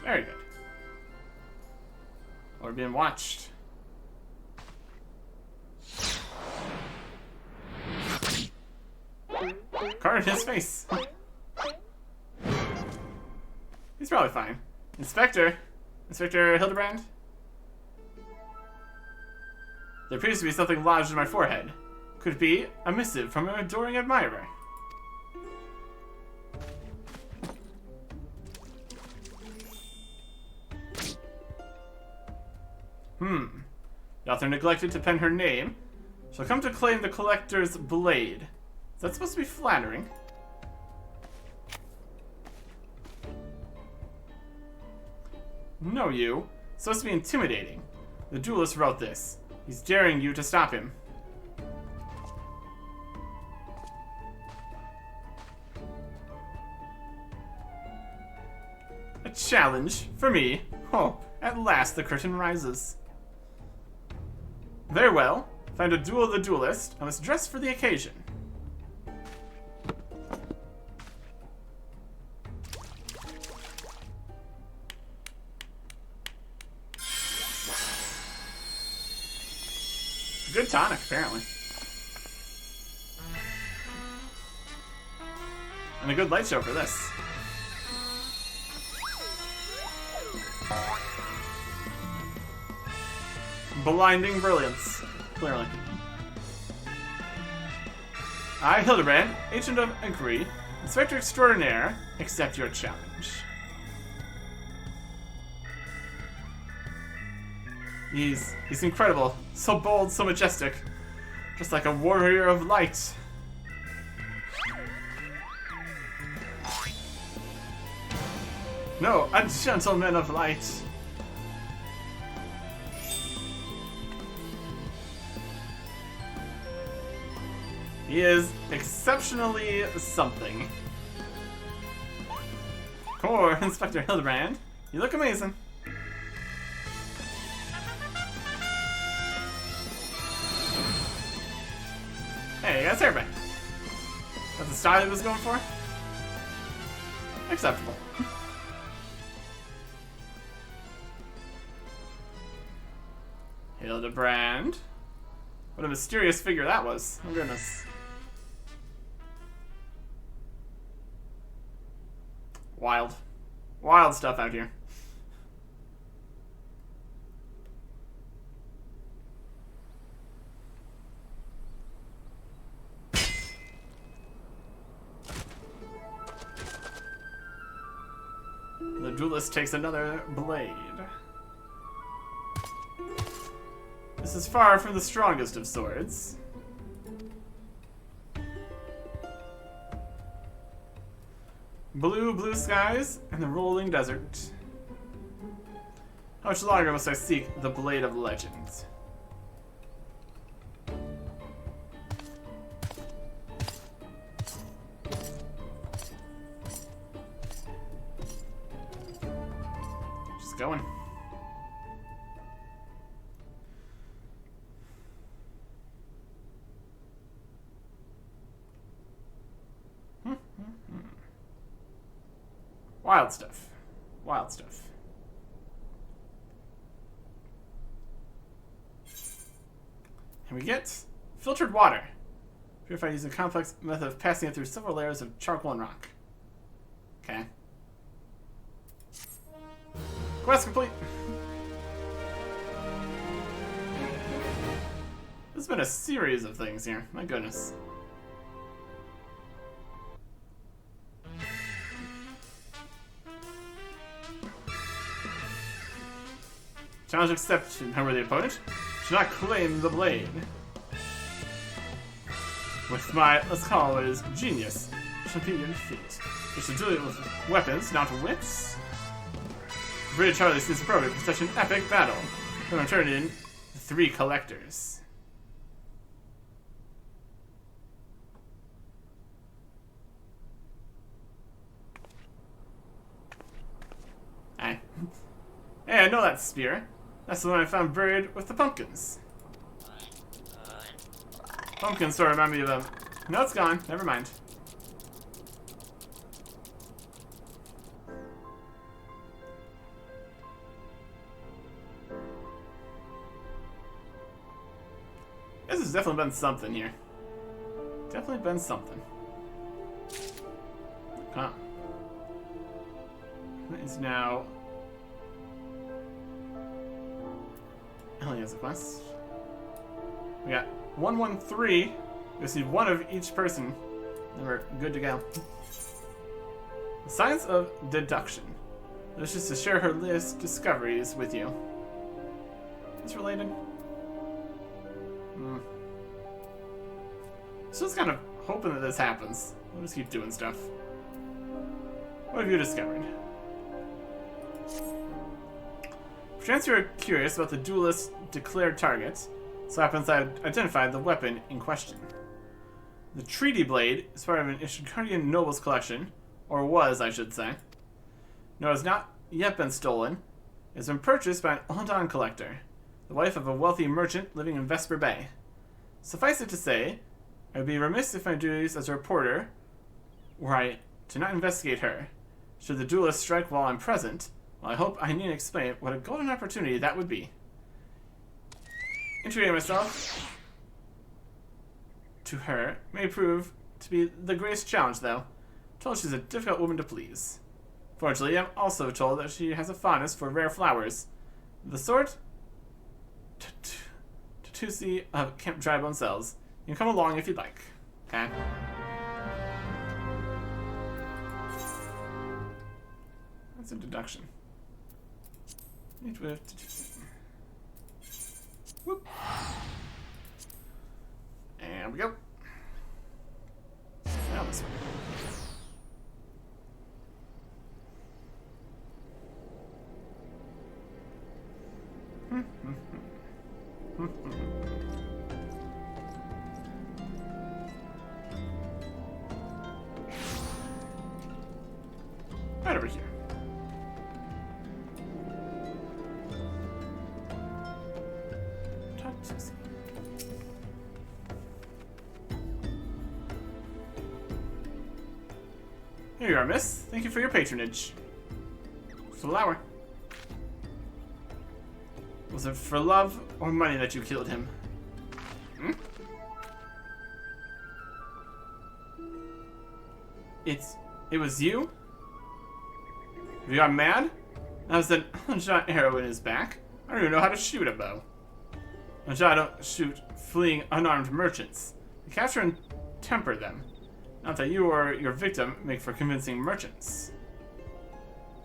Very good. We're being watched. Card in his face. He's probably fine. Inspector Hildebrand? There appears to be something lodged in my forehead. Could it be a missive from an adoring admirer? The author neglected to pen her name. Shall come to claim the collector's blade. Is that supposed to be flattering? No, you. It's supposed to be intimidating. The duelist wrote this. He's daring you to stop him. A challenge for me. Oh, at last the curtain rises. Very well. Find a duel of the duelist. I must dress for the occasion. Good tonic, apparently. And a good light show for this. Blinding brilliance, clearly. I, Hildebrand, agent of inquiry, Inspector Extraordinaire, accept your challenge. He's incredible, so bold, so majestic, just like a warrior of light. No, a gentleman of light. He is exceptionally something. Core, Inspector Hildebrand, you look amazing. he got his hair back. That's the style he was going for? Acceptable. Hildebrand. What a mysterious figure that was. Oh goodness. Wild. Wild stuff out here. The duelist takes another blade. This is far from the strongest of swords. Blue skies and the rolling desert. How much longer must I seek the Blade of Legends? Just going. Wild stuff. Wild stuff. And we get filtered water. Purified using a complex method of passing it through several layers of charcoal and rock. Okay. Quest complete. There's been a series of things here. My goodness. Challenge accepted. However, the opponent should not claim the blade. With my, let's call it his genius, champion feat. We should do it with weapons, not wits. British Charlie seems appropriate for such an epic battle. I'm gonna turn in the 3 collectors. Hey, I know that spear. That's the one I found buried with the pumpkins. Pumpkins sort of remind me of them. No, it's gone. Never mind. This has definitely been something here. Definitely been something. Huh. It's now... Ellie has a quest. We got 113. We just need 1 of each person. And we're good to go. The Science of Deduction. Wishes to share her latest discoveries with you. Is this related? So just kind of hoping that this happens. We'll just keep doing stuff. What have you discovered? Perchance you're curious about the duelist's declared target, so happens I identified the weapon in question. The Treaty Blade is part of an Extraordinaire Nobles collection, or was, I should say. No, it has not yet been stolen. It has been purchased by an Undead collector, the wife of a wealthy merchant living in Vesper Bay. Suffice it to say, I would be remiss if my duties as a reporter were I to not investigate her. Should the duelist strike while I'm present, well, I hope I needn't explain what a golden opportunity that would be. Introducing myself to her may prove to be the greatest challenge, though. I'm told she's a difficult woman to please. Fortunately, I'm also told that she has a fondness for rare flowers. The sort Tusi of Camp Drybone sells. You can come along if you'd like. Okay? That's a deduction. Need to whoop. And we go. Now this way. Right over here. Here you are, miss. Thank you for your patronage. Flower. Was it for love or money that you killed him? Hmm? It was you? Have you got mad? That was an unshot arrow in his back. I don't even know how to shoot a bow. Unshot don't shoot fleeing unarmed merchants. You capture and temper them. Not that you or your victim make for convincing merchants.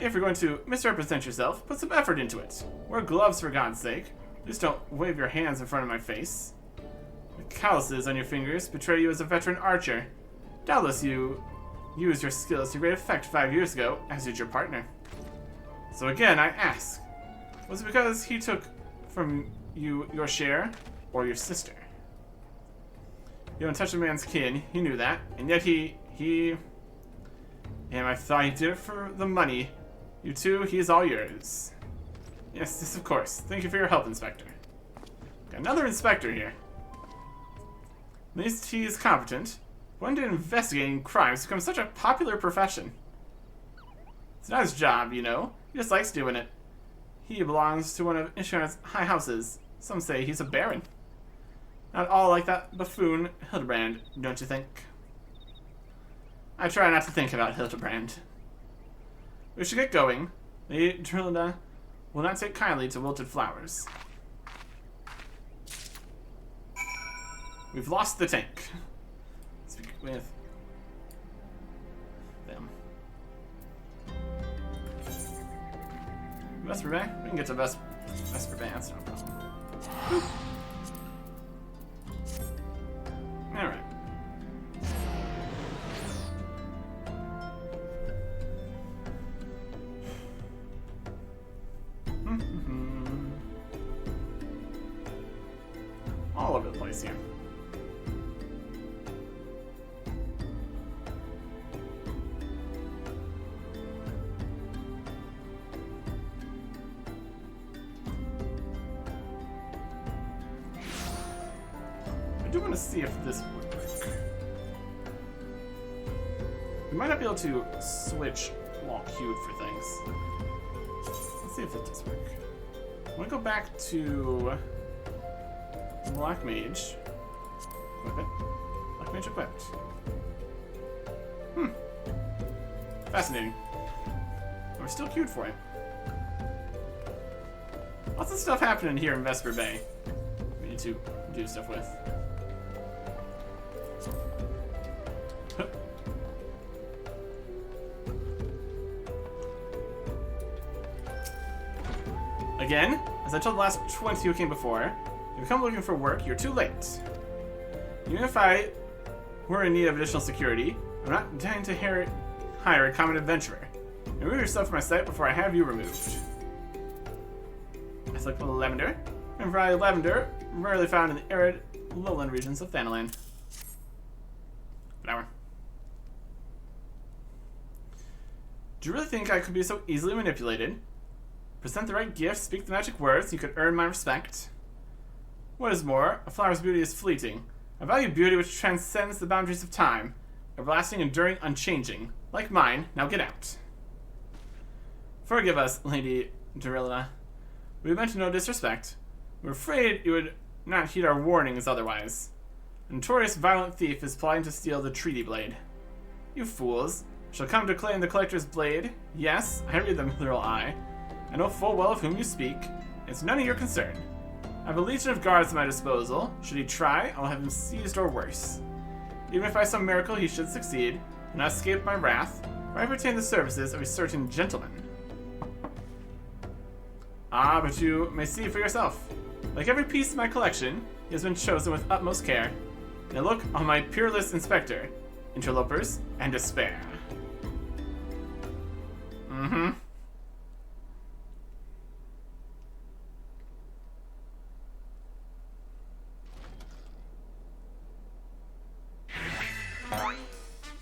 If you're going to misrepresent yourself, put some effort into it. Wear gloves for God's sake. Just don't wave your hands in front of my face. The calluses on your fingers betray you as a veteran archer. Doubtless you used your skills to great effect 5 years ago, as did your partner. So again, I ask, was it because he took from you your share, or your sister? You don't touch a man's kin, he knew that, and yet and I thought he did it for the money. You too, he is all yours. Yes, of course. Thank you for your help, Inspector. Got another inspector here. At least he is competent. Going to investigating crimes becomes such a popular profession. It's not his job, you know. He just likes doing it. He belongs to one of Insurance's high houses. Some say he's a baron. Not all like that buffoon Hildebrand, don't you think? I try not to think about Hildebrand. We should get going. Lady Trilda will not take kindly to wilted flowers. We've lost the tank. Speak with them. Vesper Bay? We can get to Vesper Bay, that's no problem. Whew. Alright. All over the place here. I do want to see if this would work. We might not be able to switch while queued for things. Let's see if it does work. I want to go back to Black Mage. Equip it. Black Mage equipped. Fascinating. We're still queued for it. Lots of stuff happening here in Vesper Bay. We need to do stuff with. Again, as I told the last 20 who came before, if you come looking for work, you're too late. Even if I were in need of additional security, I'm not intending to hire a common adventurer. Remove yourself from my sight before I have you removed. I select lavender, and variety lavender rarely found in the arid lowland regions of Thanalan. Flower. Do you really think I could be so easily manipulated? Present the right gifts, speak the magic words, you could earn my respect. What is more, a flower's beauty is fleeting. I value beauty which transcends the boundaries of time, everlasting, enduring, unchanging. Like mine, now get out. Forgive us, Lady Dorilla. We meant no disrespect. We're afraid you would not heed our warnings otherwise. A notorious violent thief is plotting to steal the treaty blade. You fools shall come to claim the collector's blade. Yes, I read the literal eye. I know full well of whom you speak. It's none of your concern. I have a legion of guards at my disposal. Should he try, I will have him seized or worse. Even if by some miracle he should succeed, and not escape my wrath, for I retain the services of a certain gentleman. Ah, but you may see for yourself. Like every piece of my collection, he has been chosen with utmost care. Now look on my peerless inspector, interlopers, and despair.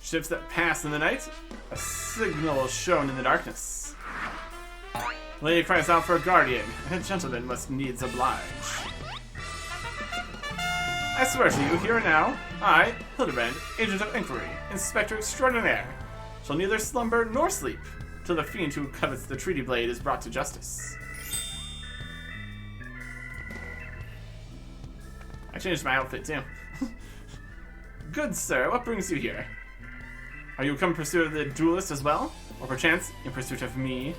Ships that pass in the night, a signal shown in the darkness. Lady cries out for a guardian, and a gentleman must needs oblige. I swear to you, here and now, I, Hildebrand, Agent of Inquiry, Inspector Extraordinaire, shall neither slumber nor sleep till the fiend who covets the treaty blade is brought to justice. I changed my outfit too. Good sir, what brings you here? Are you come in pursuit of the duelist as well? Or perchance in pursuit of me?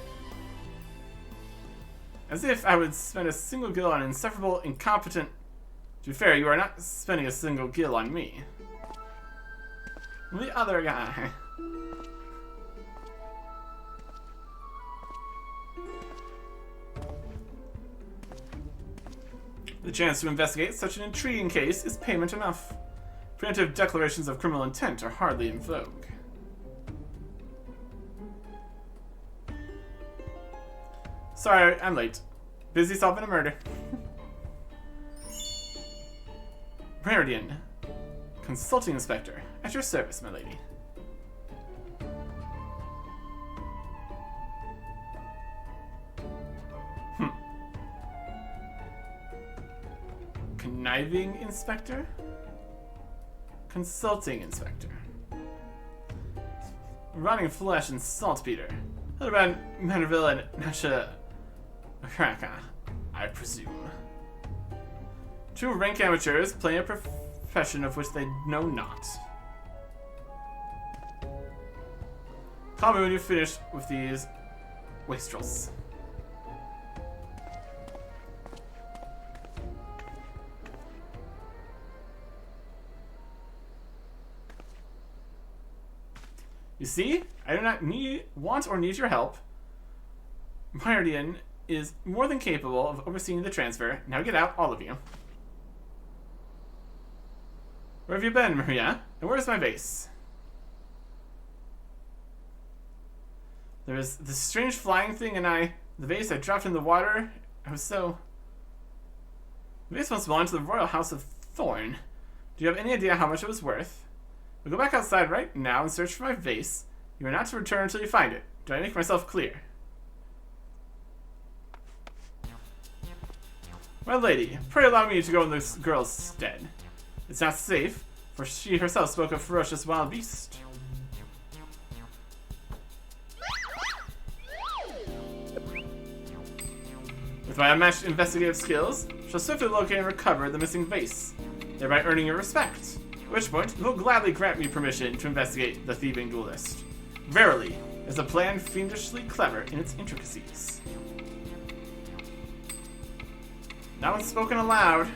As if I would spend a single gil on insufferable, incompetent... To be fair, you are not spending a single gil on me. The other guy. The chance to investigate such an intriguing case is payment enough. Preemptive declarations of criminal intent are hardly in vogue. Sorry, I'm late. Busy solving a murder. Meridian, Consulting Inspector, at your service, my lady. Conniving Inspector? Consulting Inspector. Rotting flesh and saltpeter. Hildebrand, Manderville, and Nasha Makraka, I presume. Two rank amateurs playing a profession of which they know not. Call me when you finish with these wastrels. You see, I do not want or need your help. Meridian is more than capable of overseeing the transfer. Now get out, all of you. Where have you been, Maria? And where's my vase? There was this strange flying thing and the vase I dropped in the water. I was so... The vase once belonged to the royal house of Thorn. Do you have any idea how much it was worth? We'll go back outside right now and search for my vase. You are not to return until you find it. Do I make myself clear? My lady, pray allow me to go in this girl's stead. It's not safe, for she herself spoke of ferocious wild beast. With my unmatched investigative skills, I shall swiftly locate and recover the missing vase, thereby earning your respect. At which point, you will gladly grant me permission to investigate the thieving duelist. Verily, is a plan fiendishly clever in its intricacies. That one's spoken aloud.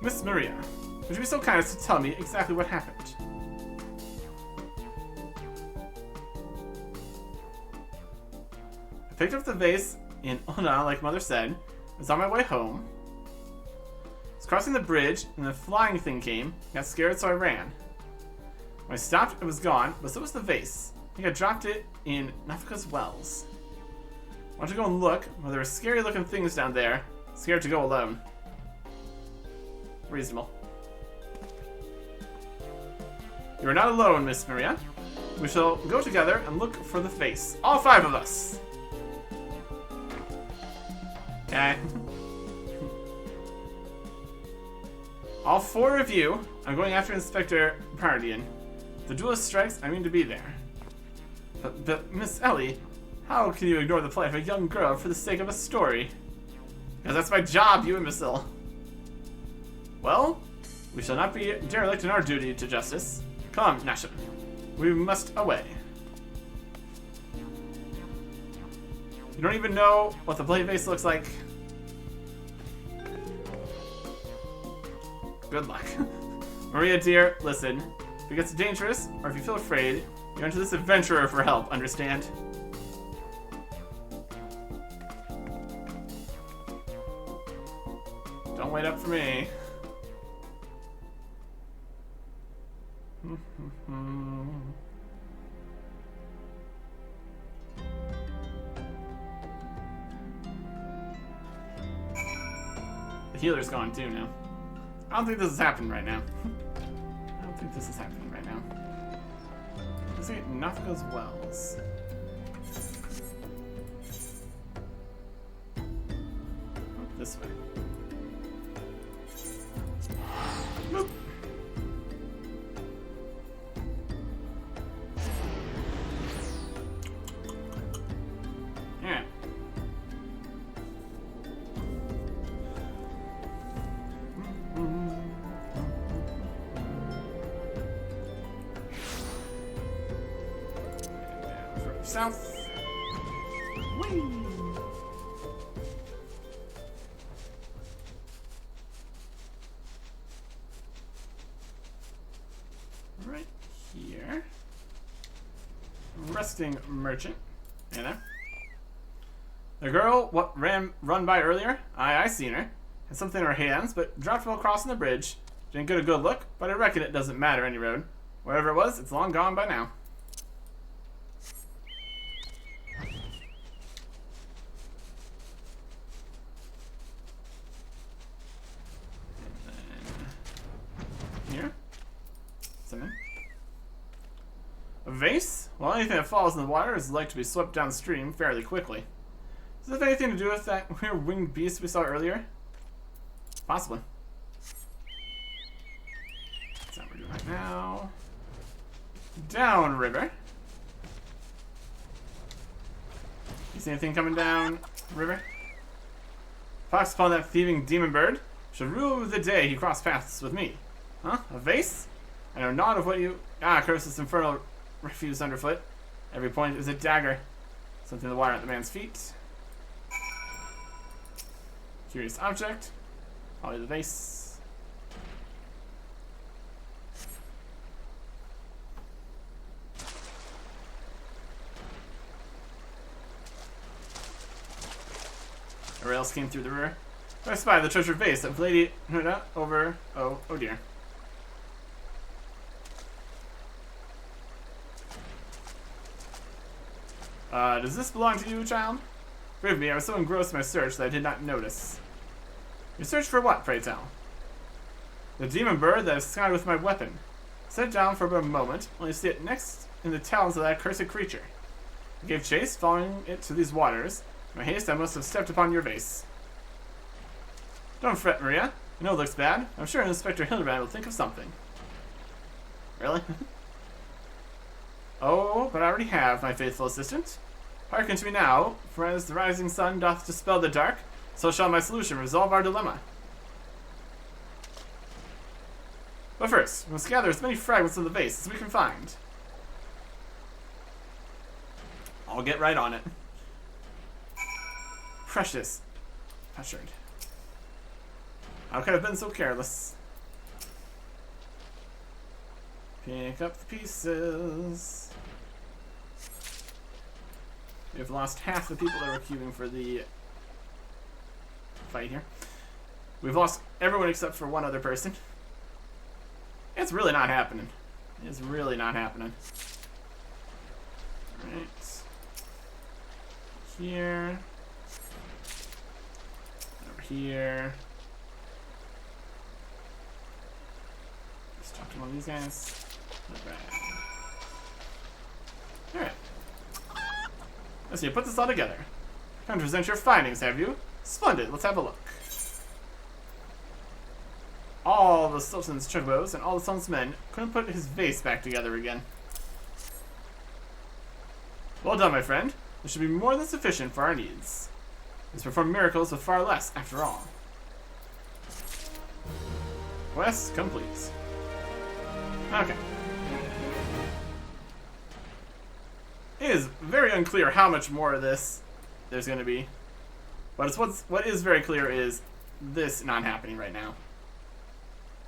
Miss Maria, would you be so kind as to tell me exactly what happened? I picked up the vase in Ona, like Mother said. I was on my way home. I was crossing the bridge, and the flying thing came. I got scared, so I ran. When I stopped, it was gone, but so was the vase. I think I dropped it in Nafka's wells. I wanted to go and look, but there were scary-looking things down there. Scared to go alone. Reasonable. You are not alone, Miss Maria. We shall go together and look for the vase. All 5 of us! Okay. All 4 of you, I'm going after Inspector Pardian. If the duelist strikes, I mean to be there. But Miss Ellie, how can you ignore the plight of a young girl for the sake of a story? Because that's my job, you imbecile. Well, we shall not be derelict in our duty to justice. Come, Nasha. We must away. You don't even know what the blade vase looks like. Good luck. Maria, dear, listen. If it gets dangerous, or if you feel afraid, you run to this adventurer for help, understand? Don't wait up for me. The healer's gone too now. I don't think this is happening right now. I don't think this is happening right now. Let's see, Nafka's wells. This way. South. Whee! Right here. Resting merchant. Hey there. The girl what run by earlier? I seen her. Had something in her hands, but dropped while crossing the bridge. Didn't get a good look, but I reckon it doesn't matter any road. Wherever it was, it's long gone by now. Here. Something. A vase? Well, anything that falls in the water is like to be swept downstream fairly quickly. Does it have anything to do with that weird winged beast we saw earlier? Possibly. That's what we're doing right now. Down river. You see anything coming down river? Fox upon that thieving demon bird should rue the day he crossed paths with me. Huh? A vase? I know not of what you... Ah, curse this infernal refuse underfoot. Every point is a dagger. Something in the water at the man's feet. Curious object. Probably the vase. A rail came through the rear. I spied the treasure vase that lady over. Oh dear. Does this belong to you, child? Forgive me, I was so engrossed in my search that I did not notice. You search for what, pray tell? The demon bird that I skied with my weapon. Set it down for but a moment, only to see it next in the talons of that accursed creature. I gave chase, following it to these waters. In my haste, I must have stepped upon your vase. Don't fret, Maria. I know it looks bad. I'm sure Inspector Hildebrand will think of something. Really? Oh, but I already have, my faithful assistant. Hearken to me now, for as the rising sun doth dispel the dark, so shall my solution resolve our dilemma. But first, we must gather as many fragments of the vase as we can find. I'll get right on it. Precious. Pressured. How could I have been so careless? Pick up the pieces. We've lost half the people that were queuing for the fight here. We've lost everyone except for one other person. It's really not happening. It's really not happening. Alright. Here. Over here. Let's talk to one of these guys. Alright. Let's see, put this all together. Time to present your findings, have you? Splendid, let's have a look. All the Sultan's chugbows and all the Sultan's men couldn't put his vase back together again. Well done, my friend. This should be more than sufficient for our needs. Let's perform miracles with far less, after all. Quest complete. Okay. It is very unclear how much more of this there's going to be. But what is very clear is this not happening right now.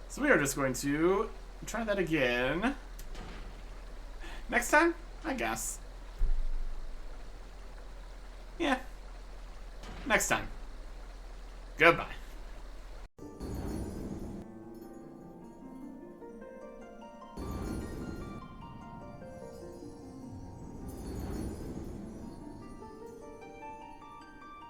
So we are just going to try that again. Next time? I guess. Yeah. Next time. Goodbye.